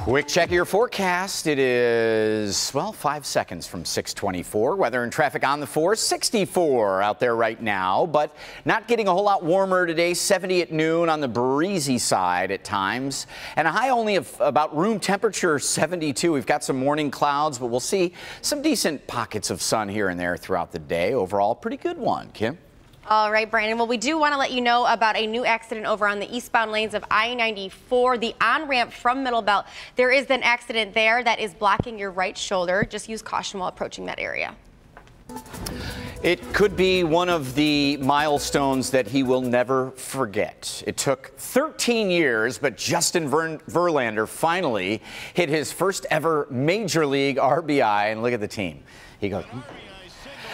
Quick check of your forecast. It is, well, 5 seconds from 6:24. Weather and traffic on the 4, 64 out there right now, but not getting a whole lot warmer today. 70 at noon on the breezy side at times, and a high only of about room temperature 72. We've got some morning clouds, but we'll see some decent pockets of sun here and there throughout the day. Overall, pretty good one. Kim? All right, Brandon. Well, we do want to let you know about a new accident over on the eastbound lanes of I-94, the on-ramp from Middle Belt. There is an accident there that is blocking your right shoulder. Just use caution while approaching that area. It could be one of the milestones that he will never forget. It took 13 years, but Justin Verlander finally hit his first ever Major League RBI. And look at the team. He goes...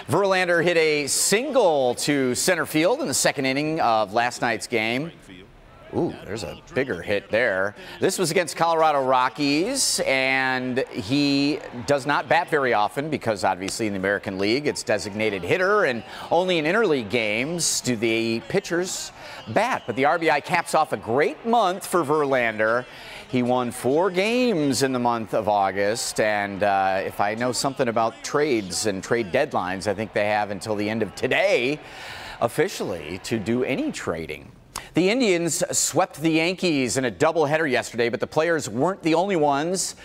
Verlander hit a single to center field in the second inning of last night's game. Ooh, there's a bigger hit there. This was against Colorado Rockies, and he does not bat very often because obviously in the American League it's designated hitter, and only in interleague games do the pitchers bat. But the RBI caps off a great month for Verlander. He won 4 games in the month of August, and if I know something about trades and trade deadlines, I think they have until the end of today officially to do any trading. The Indians swept the Yankees in a doubleheader yesterday, but the players weren't the only ones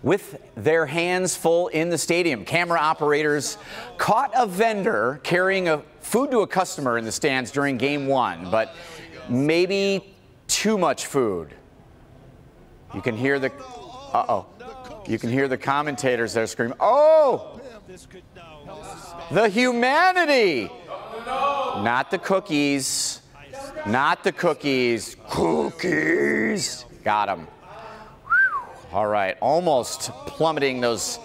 with their hands full in the stadium. Camera operators caught a vendor carrying food to a customer in the stands during Game 1, but maybe too much food. You can hear the, you can hear the commentators there screaming, "Oh, the humanity!" Not the cookies, not the cookies. Cookies. Got them. All right, almost plummeting those.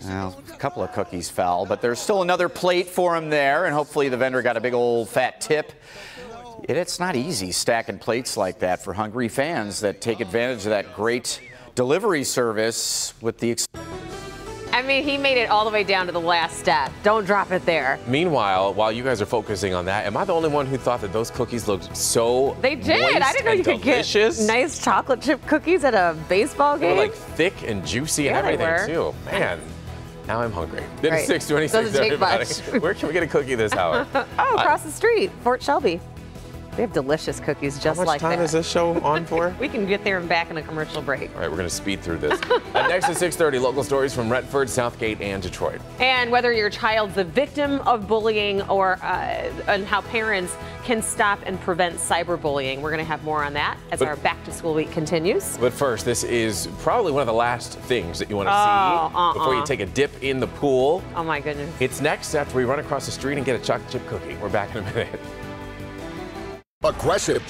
Well, a couple of cookies fell, but there's still another plate for him there, and hopefully the vendor got a big old fat tip. It's not easy stacking plates like that for hungry fans that take advantage of that great delivery service with the. I mean, he made it all the way down to the last step. Don't drop it there. Meanwhile, while you guys are focusing on that, am I the only one who thought that those cookies looked so They did. moist I didn't know you could delicious? get nice chocolate chip cookies at a baseball They game. were like thick and juicy and Yeah, they everything were. too. Man, now I'm hungry. It Right. is 6:26, Doesn't take everybody. much. Where can we get a cookie this hour? Oh, across the street, Fort Shelby. They have delicious cookies just How much like time that. is this show on for? We can get there and back in a commercial break. All right, we're going to speed through this. Next at 6:30, local stories from Redford, Southgate, and Detroit. And whether your child's a victim of bullying or and how parents can stop and prevent cyberbullying. We're going to have more on that as our back to school week continues. But first, this is probably one of the last things that you want to see before you take a dip in the pool. Oh my goodness. It's next after we run across the street and get a chocolate chip cookie. We're back in a minute. Aggressive.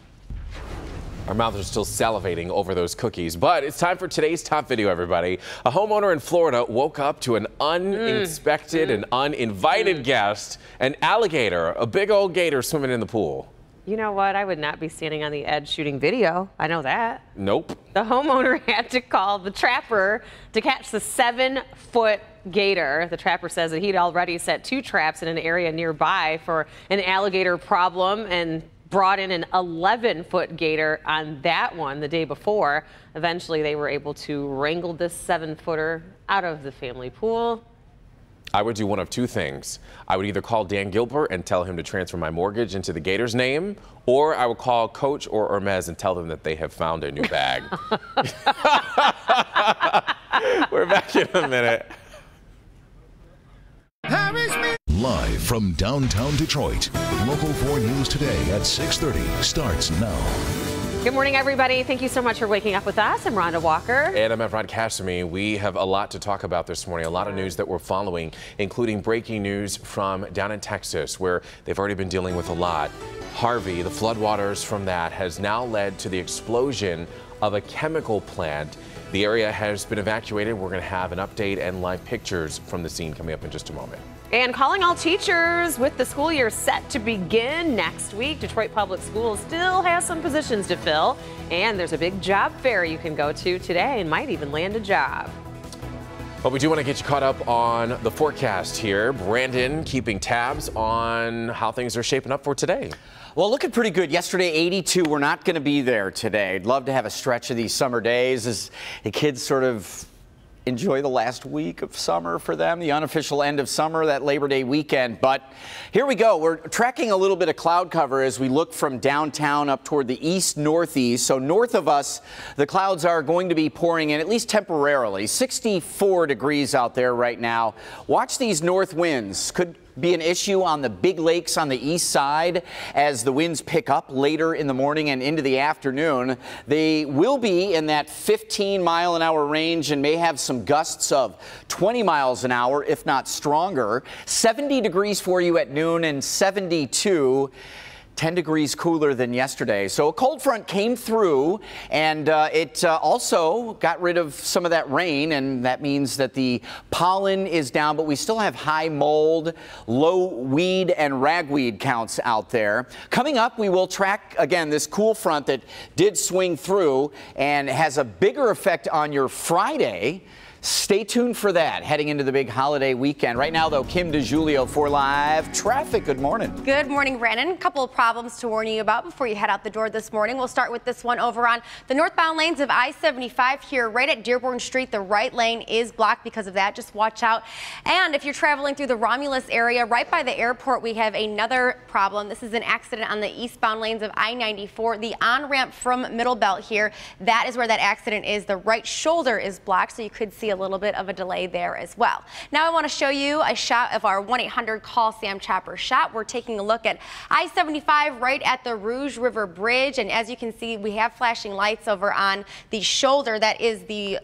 Our mouths are still salivating over those cookies, but it's time for today's top video, everybody. A homeowner in Florida woke up to an uninspected and uninvited guest, an alligator, a big old gator swimming in the pool. You know what? I would not be standing on the edge shooting video. I know that. Nope. The homeowner had to call the trapper to catch the 7-foot gator. The trapper says that he'd already set 2 traps in an area nearby for an alligator problem and brought in an 11-foot gator on that one the day before. Eventually, they were able to wrangle this 7-footer out of the family pool. I would do one of 2 things. I would either call Dan Gilbert and tell him to transfer my mortgage into the gator's name, or I would call Coach or Hermes and tell them that they have found a new bag. We're back in a minute. Live from downtown Detroit, Local 4 News Today at 6:30 starts now. Good morning, everybody. Thank you so much for waking up with us. I'm Rhonda Walker. And I'm Efrod Kashmi. We have a lot to talk about this morning, a lot of news that we're following, including breaking news from down in Texas, where they've already been dealing with a lot. Harvey, the floodwaters from that, has now led to the explosion of a chemical plant. The area has been evacuated. We're going to have an update and live pictures from the scene coming up in just a moment. And calling all teachers with the school year set to begin next week. Detroit Public Schools still has some positions to fill, and there's a big job fair you can go to today and might even land a job. But we do want to get you caught up on the forecast here. Brandon keeping tabs on how things are shaping up for today. Well, looking pretty good. Yesterday, 82. We're not going to be there today. I'd love to have a stretch of these summer days as the kids sort of enjoy the last week of summer for them, the unofficial end of summer, that Labor Day weekend. But here we go. We're tracking a little bit of cloud cover as we look from downtown up toward the east-northeast. So north of us, the clouds are going to be pouring in, at least temporarily. 64 degrees out there right now. Watch these north winds. Could be an issue on the big lakes on the east side as the winds pick up later in the morning and into the afternoon. They will be in that 15-mile-an-hour range and may have some gusts of 20 miles an hour, if not stronger. 70 degrees for you at noon and 72. 10 degrees cooler than yesterday. So a cold front came through, and it also got rid of some of that rain, and that means that the pollen is down, but we still have high mold, low weed and ragweed counts out there. Coming up, we will track, again, this cool front that did swing through and has a bigger effect on your Friday. Stay tuned for that heading into the big holiday weekend. Right now, though, Kim DeJulio for live traffic. Good morning. Good morning, Brandon. A couple of problems to warn you about before you head out the door this morning. We'll start with this one over on the northbound lanes of I-75 here right at Dearborn Street. The right lane is blocked because of that. Just watch out. And if you're traveling through the Romulus area right by the airport, we have another problem. This is an accident on the eastbound lanes of I-94. The on-ramp from Middle Belt here, that is where that accident is. The right shoulder is blocked, so you could see a little bit of a delay there as well. Now I want to show you a shot of our 1-800-CALL Sam Chopper shot. We're taking a look at I-75 right at the Rouge River Bridge, and as you can see, we have flashing lights over on the shoulder. That is the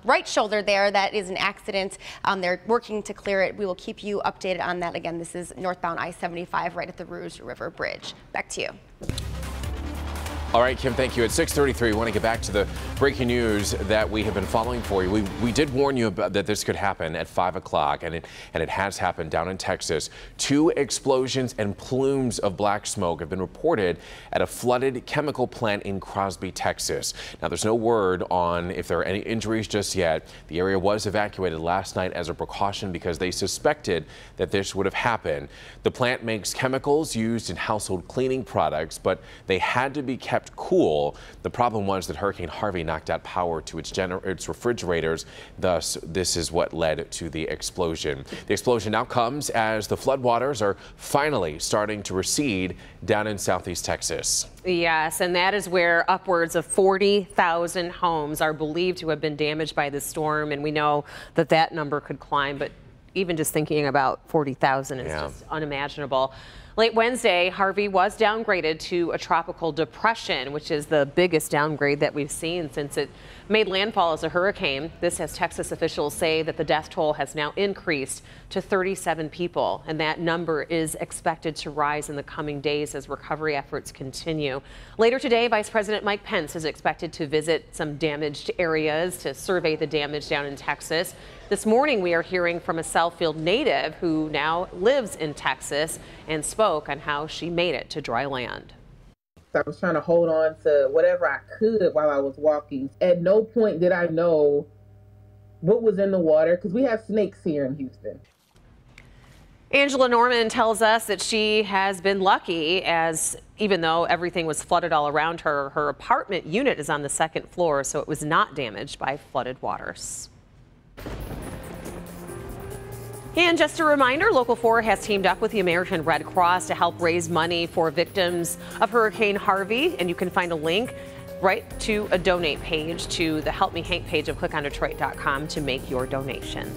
right shoulder there. That is an accident. They're working to clear it. We will keep you updated on that. Again, this is northbound I-75 right at the Rouge River Bridge. Back to you. All right, Kim, thank you. At 6:33, we want to get back to the breaking news that we have been following for you. We did warn you about that this could happen at 5 o'clock, and it has happened down in Texas. 2 explosions and plumes of black smoke have been reported at a flooded chemical plant in Crosby, Texas. Now, there's no word on if there are any injuries just yet. The area was evacuated last night as a precaution because they suspected that this would have happened. The plant makes chemicals used in household cleaning products, but they had to be kept cool. The problem was that Hurricane Harvey knocked out power to its refrigerators. Thus, this is what led to the explosion. The explosion now comes as the floodwaters are finally starting to recede down in southeast Texas. Yes, and that is where upwards of 40,000 homes are believed to have been damaged by the storm. And we know that that number could climb, but even just thinking about 40,000 is just unimaginable. Late Wednesday, Harvey was downgraded to a tropical depression, which is the biggest downgrade that we've seen since it made landfall as a hurricane. This as Texas officials say that the death toll has now increased to 37 people, and that number is expected to rise in the coming days as recovery efforts continue. Later today, Vice President Mike Pence is expected to visit some damaged areas to survey the damage down in Texas. This morning, we are hearing from a Southfield native who now lives in Texas and spoke on how she made it to dry land. I was trying to hold on to whatever I could while I was walking. At no point did I know what was in the water because we have snakes here in Houston. Angela Norman tells us that she has been lucky, as even though everything was flooded all around her, her apartment unit is on the 2nd floor, so it was not damaged by flooded waters. And just a reminder, Local 4 has teamed up with the American Red Cross to help raise money for victims of Hurricane Harvey. And you can find a link right to a donate page to the Help Me Hank page of clickondetroit.com to make your donation.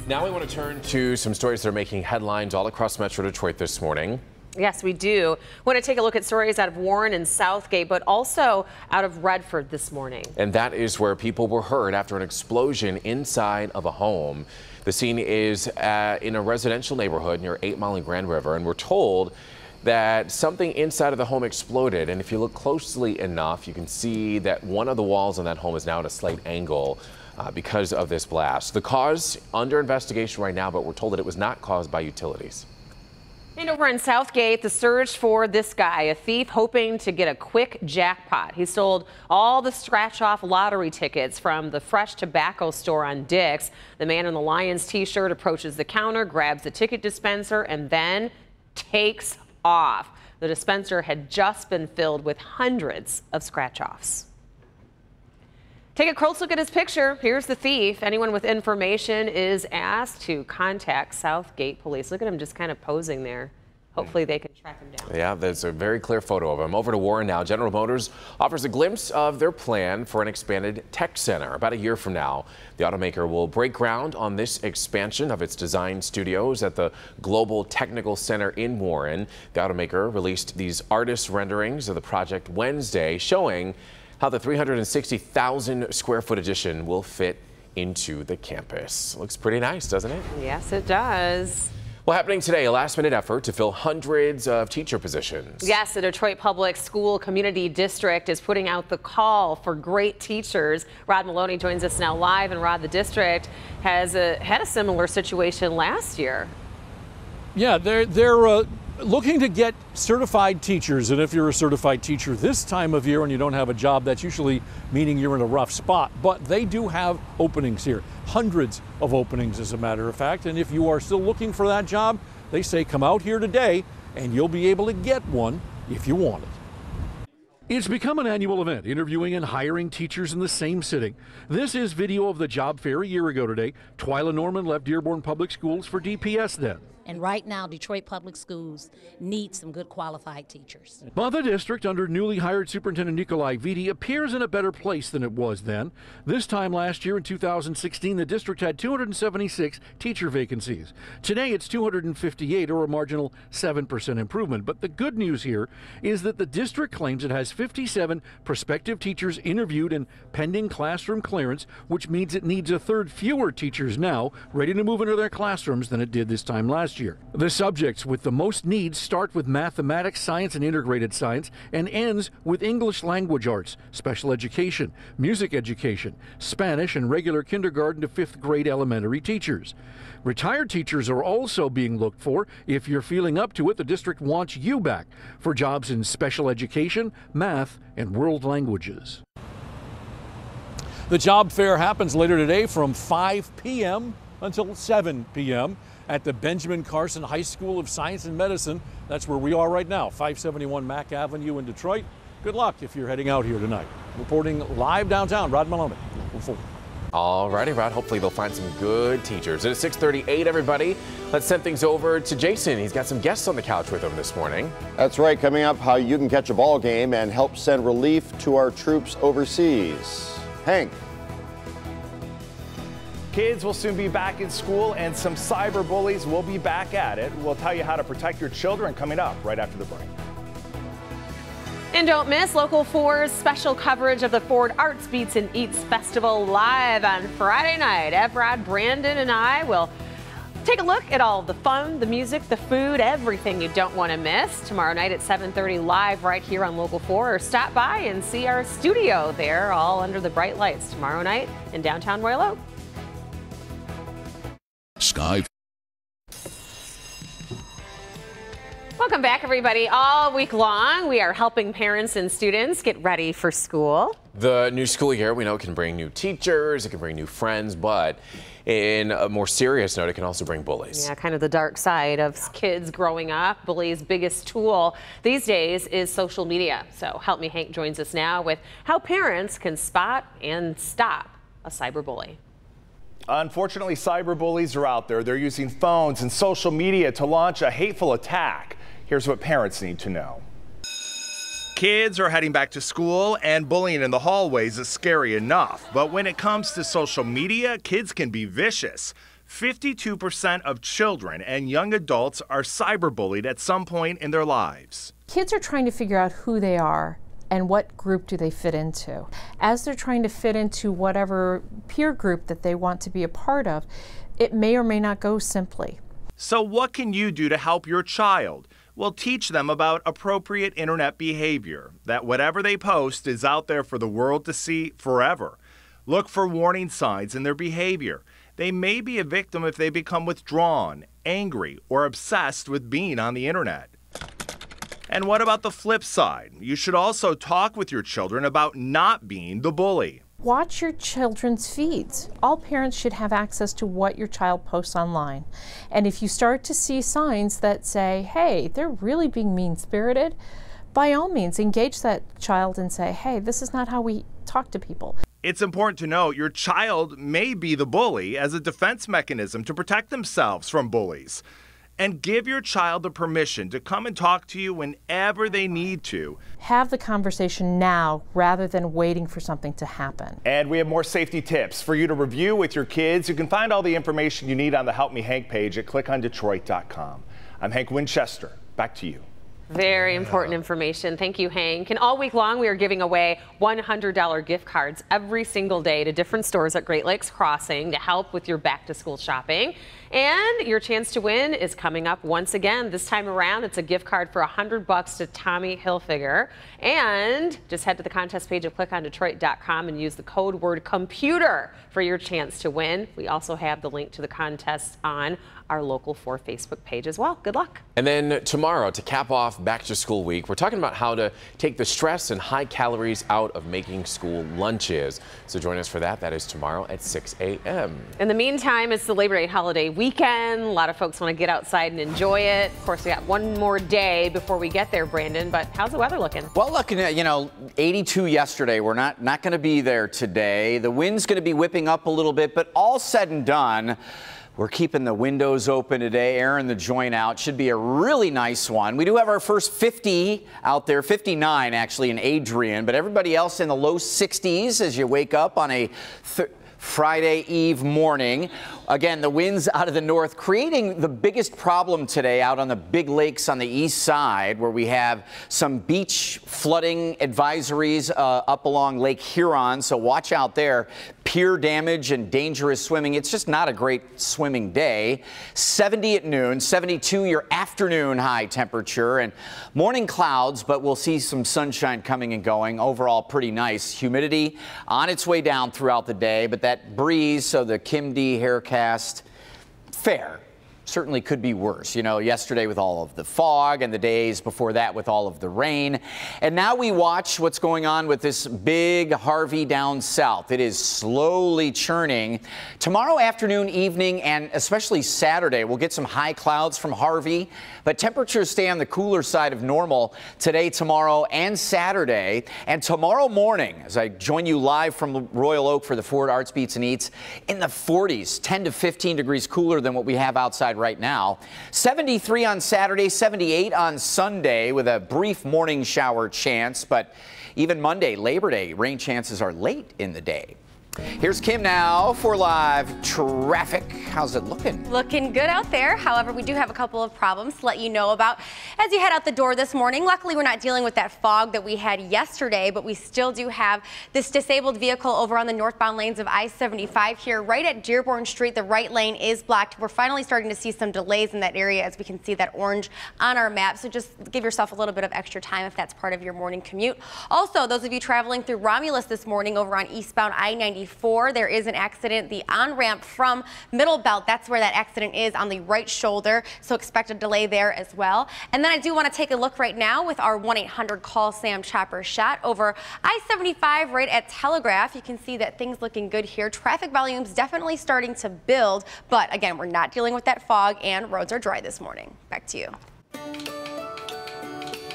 Now we want to turn to some stories that are making headlines all across Metro Detroit this morning. Yes, we do. Want to take a look at stories out of Warren and Southgate, but also out of Redford this morning. And that is where people were hurt after an explosion inside of a home. The scene is in a residential neighborhood near 8 Mile and Grand River, and we're told that something inside of the home exploded. And if you look closely enough, you can see that one of the walls in that home is now at a slight angle because of this blast. The cause under investigation right now, but we're told that it was not caused by utilities. And over in Southgate, the search for this guy, a thief hoping to get a quick jackpot. He stole all the scratch-off lottery tickets from the fresh tobacco store on Dix. The man in the Lions t-shirt approaches the counter, grabs the ticket dispenser, and then takes off. The dispenser had just been filled with hundreds of scratch-offs. Take a close look at his picture. Here's the thief. Anyone with information is asked to contact Southgate Police. Look at him just kind of posing there. Hopefully they can track him down. Yeah, there's a very clear photo of him. Over to Warren now. General Motors offers a glimpse of their plan for an expanded tech center. About a year from now, the automaker will break ground on this expansion of its design studios at the Global Technical Center in Warren. The automaker released these artist renderings of the project Wednesday, showing how the 360,000 square foot addition will fit into the campus. Looks pretty nice, doesn't it? Yes, it does. Well, happening today, a last-minute effort to fill hundreds of teacher positions. Yes, the Detroit Public School Community District is putting out the call for great teachers. Rod Maloney joins us now live, and Rod, the district has had a similar situation last year. Yeah, they're looking to get certified teachers, and if you're a certified teacher this time of year and you don't have a job, that's usually meaning you're in a rough spot. But they do have openings here, hundreds of openings as a matter of fact, and if you are still looking for that job, they say come out here today and you'll be able to get one if you want it. It's become an annual event, interviewing and hiring teachers in the same sitting. This is video of the job fair a year ago today. Twyla Norman left Dearborn Public Schools for DPS then. And right now, Detroit Public Schools need some good qualified teachers. But the district, under newly hired Superintendent Nikolai Vitti, appears in a better place than it was then. This time last year in 2016, the district had 276 teacher vacancies. Today, it's 258, or a marginal 7% improvement. But the good news here is that the district claims it has 57 prospective teachers interviewed and pending classroom clearance, which means it needs a third fewer teachers now ready to move into their classrooms than it did this time last last year. The subjects with the most needs start with mathematics, science, and integrated science, and ends with English language arts, special education, music education, Spanish, and regular kindergarten to 5th grade elementary teachers. Retired teachers are also being looked for. If you're feeling up to it, the district wants you back for jobs in special education, math, and world languages. The job fair happens later today from 5 p.m. until 7 p.m. at the Benjamin Carson High School of Science and Medicine. That's where we are right now, 571 Mack Avenue in Detroit. Good luck if you're heading out here tonight. Reporting live downtown, Rod Maloney, Local 4. All righty, Rod. Hopefully they'll find some good teachers. It is 6:38, everybody. Let's send things over to Jason. He's got some guests on the couch with him this morning. That's right. Coming up, how you can catch a ball game and help send relief to our troops overseas. Hank. Kids will soon be back in school and some cyber bullies will be back at it. We'll tell you how to protect your children coming up right after the break. And don't miss Local 4's special coverage of the Ford Arts Beats and Eats Festival live on Friday night. Evrod, Brandon, and I will take a look at all the fun, the music, the food, everything you don't want to miss. Tomorrow night at 7:30 live right here on Local 4. Or stop by and see our studio there, all under the bright lights tomorrow night in downtown Royal Oak. Sky. Welcome back, everybody. All week long, we are helping parents and students get ready for school. The new school year, we know, can bring new teachers, it can bring new friends, but in a more serious note, it can also bring bullies. Yeah, kind of the dark side of kids growing up. Bullies' biggest tool these days is social media. So Help Me Hank joins us now with how parents can spot and stop a cyberbully. Unfortunately, cyber bullies are out there. They're using phones and social media to launch a hateful attack. Here's what parents need to know. Kids are heading back to school, and bullying in the hallways is scary enough. But when it comes to social media, kids can be vicious. 52% of children and young adults are cyberbullied at some point in their lives. Kids are trying to figure out who they are and what group do they fit into. As they're trying to fit into whatever peer group that they want to be a part of, it may or may not go simply. So what can you do to help your child? Well, teach them about appropriate internet behavior, that whatever they post is out there for the world to see forever. Look for warning signs in their behavior. They may be a victim if they become withdrawn, angry, or obsessed with being on the internet. And what about the flip side? You should also talk with your children about not being the bully. Watch your children's feeds. All parents should have access to what your child posts online. And if you start to see signs that say, hey, they're really being mean-spirited, by all means, engage that child and say, hey, this is not how we talk to people. It's important to note your child may be the bully as a defense mechanism to protect themselves from bullies. And give your child the permission to come and talk to you whenever they need to. Have the conversation now rather than waiting for something to happen. And we have more safety tips for you to review with your kids. You can find all the information you need on the Help Me Hank page at clickondetroit.com. I'm Hank Winchester. Back to you. Very important information. Thank you, Hank. And all week long, we are giving away $100 gift cards every single day to different stores at Great Lakes Crossing to help with your back-to-school shopping. And your chance to win is coming up once again. This time around, it's a gift card for $100 to Tommy Hilfiger. And just head to the contest page at clickondetroit.com and use the code word computer for your chance to win. We also have the link to the contest on our Local 4 Facebook page as well. Good luck. And then tomorrow, to cap off back to school week, we're talking about how to take the stress and high calories out of making school lunches. So join us for that. That is tomorrow at 6 a.m. In the meantime, it's the Labor Day holiday weekend. A lot of folks want to get outside and enjoy it. Of course, we got one more day before we get there, Brandon, but how's the weather looking? Well, looking at, 82 yesterday. We're not going to be there today. The wind's going to be whipping up a little bit, but all said and done, we're keeping the windows open today, airing the joint out. Should be a really nice one. We do have our first 50 out there, 59 actually in Adrian, but everybody else in the low 60s as you wake up on a Friday Eve morning. Again, the winds out of the north creating the biggest problem today out on the big lakes on the east side, where we have some beach flooding advisories up along Lake Huron. So watch out there. Pier damage and dangerous swimming. It's just not a great swimming day. 70 at noon, 72 your afternoon high temperature, and morning clouds, but we'll see some sunshine coming and going. Overall pretty nice. Humidity on its way down throughout the day, but that breeze, so the Kim D haircast, fair. Certainly could be worse. You know, yesterday with all of the fog and the days before that with all of the rain. And now we watch what's going on with this big Harvey down south. It is slowly churning. Tomorrow afternoon, evening, and especially Saturday, we'll get some high clouds from Harvey, but temperatures stay on the cooler side of normal today, tomorrow, and Saturday. And tomorrow morning, as I join you live from Royal Oak for the Ford Arts, Beats, and Eats, in the 40s, 10 to 15 degrees cooler than what we have outside right now. 73 on Saturday, 78 on Sunday with a brief morning shower chance, but even Monday, Labor Day, rain chances are late in the day. Here's Kim now for live traffic. How's it looking? Looking good out there. However, we do have a couple of problems to let you know about as you head out the door this morning. Luckily, we're not dealing with that fog that we had yesterday, but we still do have this disabled vehicle over on the northbound lanes of I-75 here, right at Dearborn Street. The right lane is blocked. We're finally starting to see some delays in that area, as we can see that orange on our map. So just give yourself a little bit of extra time if that's part of your morning commute. Also, those of you traveling through Romulus this morning over on eastbound I-95, there is an accident. The on-ramp from Middle Belt, that's where that accident is, on the right shoulder, so expect a delay there as well. And then I do want to take a look right now with our 1-800 call Sam Chopper shot over I-75 right at Telegraph. You can see that things looking good here. Traffic volumes definitely starting to build, but again, we're not dealing with that fog and roads are dry this morning. Back to you.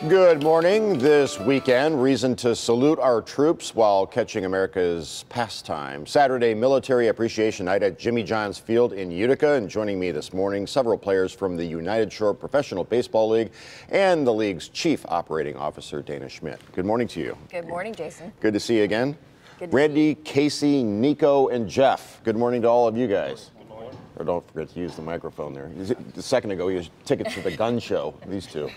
Good morning. This weekend, reason to salute our troops while catching America's pastime. Saturday, Military Appreciation Night at Jimmy John's Field in Utica. And joining me this morning, several players from the United Shore Professional Baseball League and the league's Chief Operating Officer, Dana Schmidt. Good morning to you. Good morning, Jason. Good to see you again. Good to Randy, Casey, Nico, and Jeff. Good morning to all of you guys. Or don't forget to use the microphone there. A second ago, you had tickets to the gun show, these two.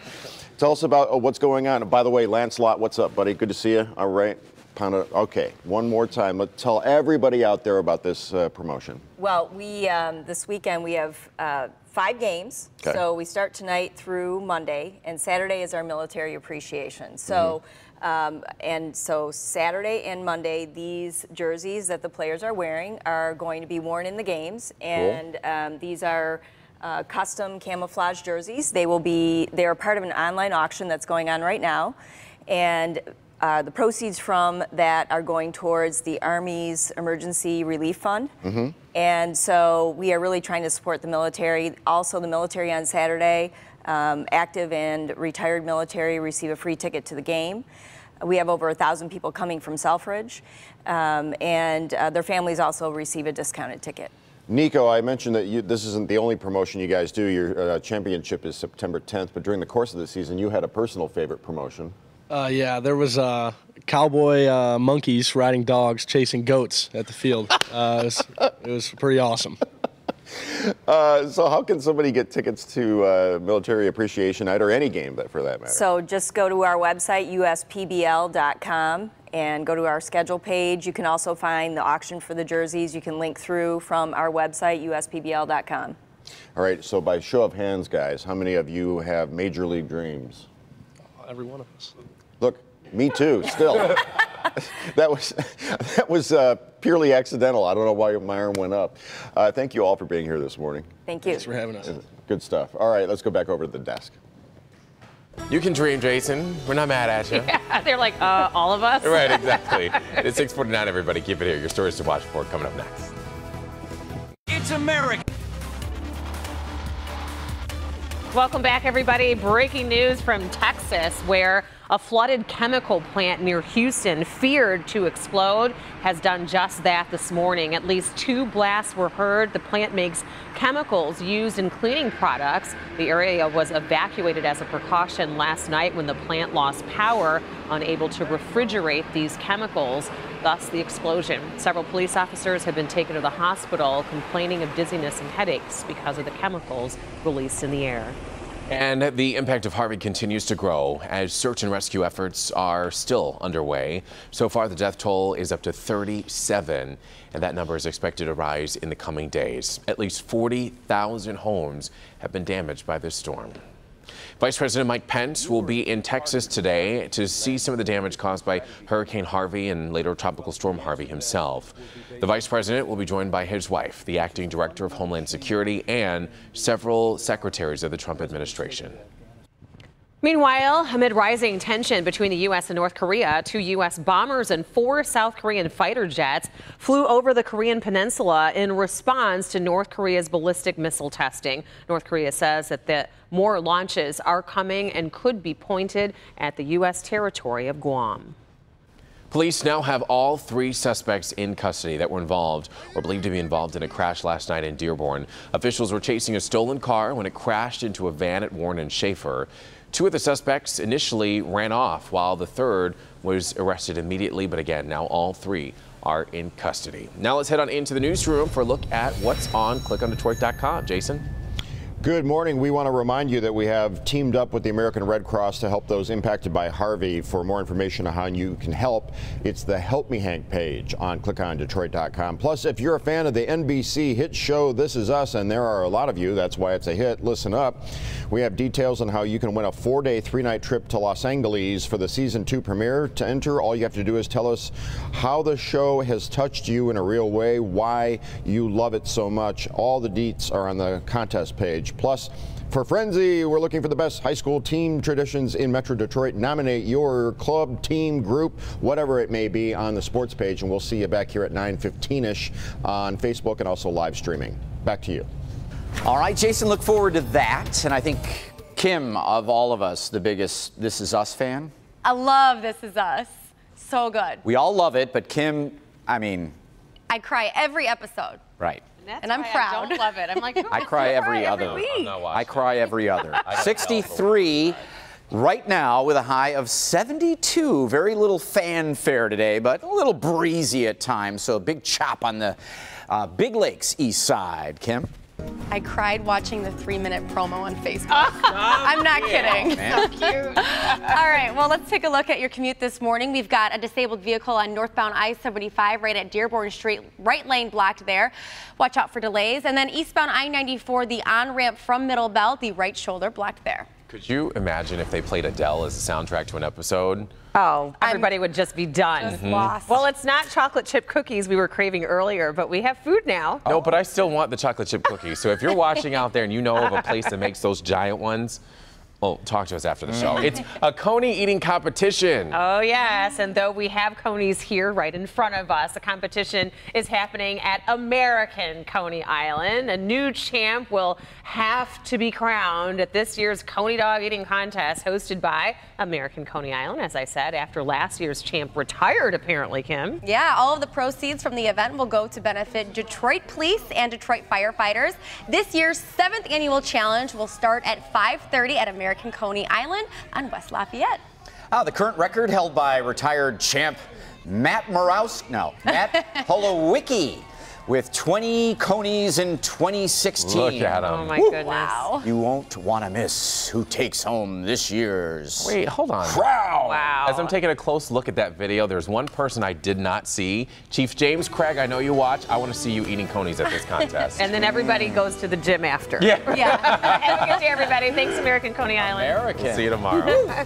Tell us about what's going on. By the way, Lancelot, what's up, buddy? Good to see you. All right. Okay, one more time. Let's tell everybody out there about this promotion. Well, we this weekend we have 5 games. Okay. So we start tonight through Monday, and Saturday is our military appreciation. So. And so Saturday and Monday, these jerseys that the players are wearing are going to be worn in the games, and these are custom camouflage jerseys. They are part of an online auction that's going on right now, and the proceeds from that are going towards the Army's Emergency Relief Fund. And so we are really trying to support the military. Also, the military on Saturday, active and retired military receive a free ticket to the game. We have over 1,000 people coming from Selfridge, and their families also receive a discounted ticket. Nico, I mentioned that this isn't the only promotion you guys do. Your championship is September 10th, but during the course of the season, you had a personal favorite promotion. Yeah, there was cowboy monkeys riding dogs chasing goats at the field. It was pretty awesome. So how can somebody get tickets to Military Appreciation Night, or any game for that matter? So just go to our website, uspbl.com, and go to our schedule page. You can also find the auction for the jerseys. You can link through from our website, uspbl.com. All right, so by show of hands, guys, how many of you have Major League dreams? Every one of us. Look, me too, still. That was purely accidental. I don't know why my arm went up. Thank you all for being here this morning. Thank you. Thanks for having us. Good stuff. All right, let's go back over to the desk. You can dream, Jason. We're not mad at you. Yeah, they're like, all of us? Right, exactly. It's 6:49, everybody. Keep it here. Your stories to watch for coming up next. It's America. Welcome back, everybody. Breaking news from Texas, where a flooded chemical plant near Houston, feared to explode, has done just that this morning. At least 2 blasts were heard. The plant makes chemicals used in cleaning products. The area was evacuated as a precaution last night when the plant lost power, unable to refrigerate these chemicals. thus the explosion. Several police officers have been taken to the hospital complaining of dizziness and headaches because of the chemicals released in the air. And the impact of Harvey continues to grow as search and rescue efforts are still underway. So far, the death toll is up to 37, and that number is expected to rise in the coming days. At least 40,000 homes have been damaged by this storm. Vice President Mike Pence will be in Texas today to see some of the damage caused by Hurricane Harvey and later Tropical Storm Harvey himself. The Vice President will be joined by his wife, the Acting Director of Homeland Security, and several secretaries of the Trump administration. Meanwhile, amid rising tension between the U.S. and North Korea, 2 U.S. bombers and 4 South Korean fighter jets flew over the Korean peninsula in response to North Korea's ballistic missile testing. North Korea says that more launches are coming and could be pointed at the U.S. territory of Guam. Police now have all 3 suspects in custody that were involved or believed to be involved in a crash last night in Dearborn. Officials were chasing a stolen car when it crashed into a van at Warren and Schaefer. 2 of the suspects initially ran off while the third was arrested immediately. But again, now all 3 are in custody. Now let's head on into the newsroom for a look at what's on clickondetroit.com. Jason. Good morning. We want to remind you that we have teamed up with the American Red Cross to help those impacted by Harvey. For more information on how you can help, it's the Help Me Hank page on clickondetroit.com. Plus, if you're a fan of the NBC hit show This Is Us, and there are a lot of you, that's why it's a hit, listen up. We have details on how you can win a 4-day, 3-night trip to Los Angeles for the season 2 premiere. To enter, all you have to do is tell us how the show has touched you in a real way, why you love it so much. All the deets are on the contest page. Plus, for Frenzy, we're looking for the best high school team traditions in Metro Detroit. Nominate your club, team, group, whatever it may be on the sports page, and we'll see you back here at 9:15-ish on Facebook and also live streaming. Back to you. All right, Jason, look forward to that. And I think Kim, of all of us, the biggest This Is Us fan. I love This Is Us. So good. We all love it, but Kim, I mean. I cry every episode. Right. And I'm proud. I don't love it. I'm like, I cry every other. I cry every other. 63 right now with a high of 72. Very little fanfare today, but a little breezy at times. So a big chop on the Big Lakes east side. Kim? I cried watching the 3-minute promo on Facebook. I'm not kidding. So cute. All right, well, let's take a look at your commute this morning. We've got a disabled vehicle on northbound I-75 right at Dearborn Street, right lane blocked there. Watch out for delays. And then eastbound I-94, the on-ramp from Middle Belt, the right shoulder blocked there. Could you imagine if they played Adele as a soundtrack to an episode? Oh, everybody would just be done. Just lost. Well, it's not chocolate chip cookies we were craving earlier, but we have food now. No, but I still want the chocolate chip cookies. So if you're watching out there and you know of a place that makes those giant ones, well, talk to us after the show. It's a coney eating competition. Oh, yes. And though we have conies here right in front of us, the competition is happening at American Coney Island. A new champ will have to be crowned at this year's Coney Dog Eating Contest hosted by American Coney Island, as I said, after last year's champ retired, apparently, Kim. Yeah, all of the proceeds from the event will go to benefit Detroit Police and Detroit firefighters. This year's 7th annual challenge will start at 5:30 at American Coney Island on West Lafayette. The current record held by retired champ Matt Holowicki with 20 conies in 2016. Look at him. Oh, my goodness. Wow. You won't want to miss who takes home this year's Wait, hold on. crown. Wow. As I'm taking a close look at that video, there's one person I did not see. Chief James Craig, I know you watch. I want to see you eating conies at this contest. And then everybody goes to the gym after. Yeah. Yeah. Have a good day, everybody. Thanks, American Coney Island. American. We'll see you tomorrow.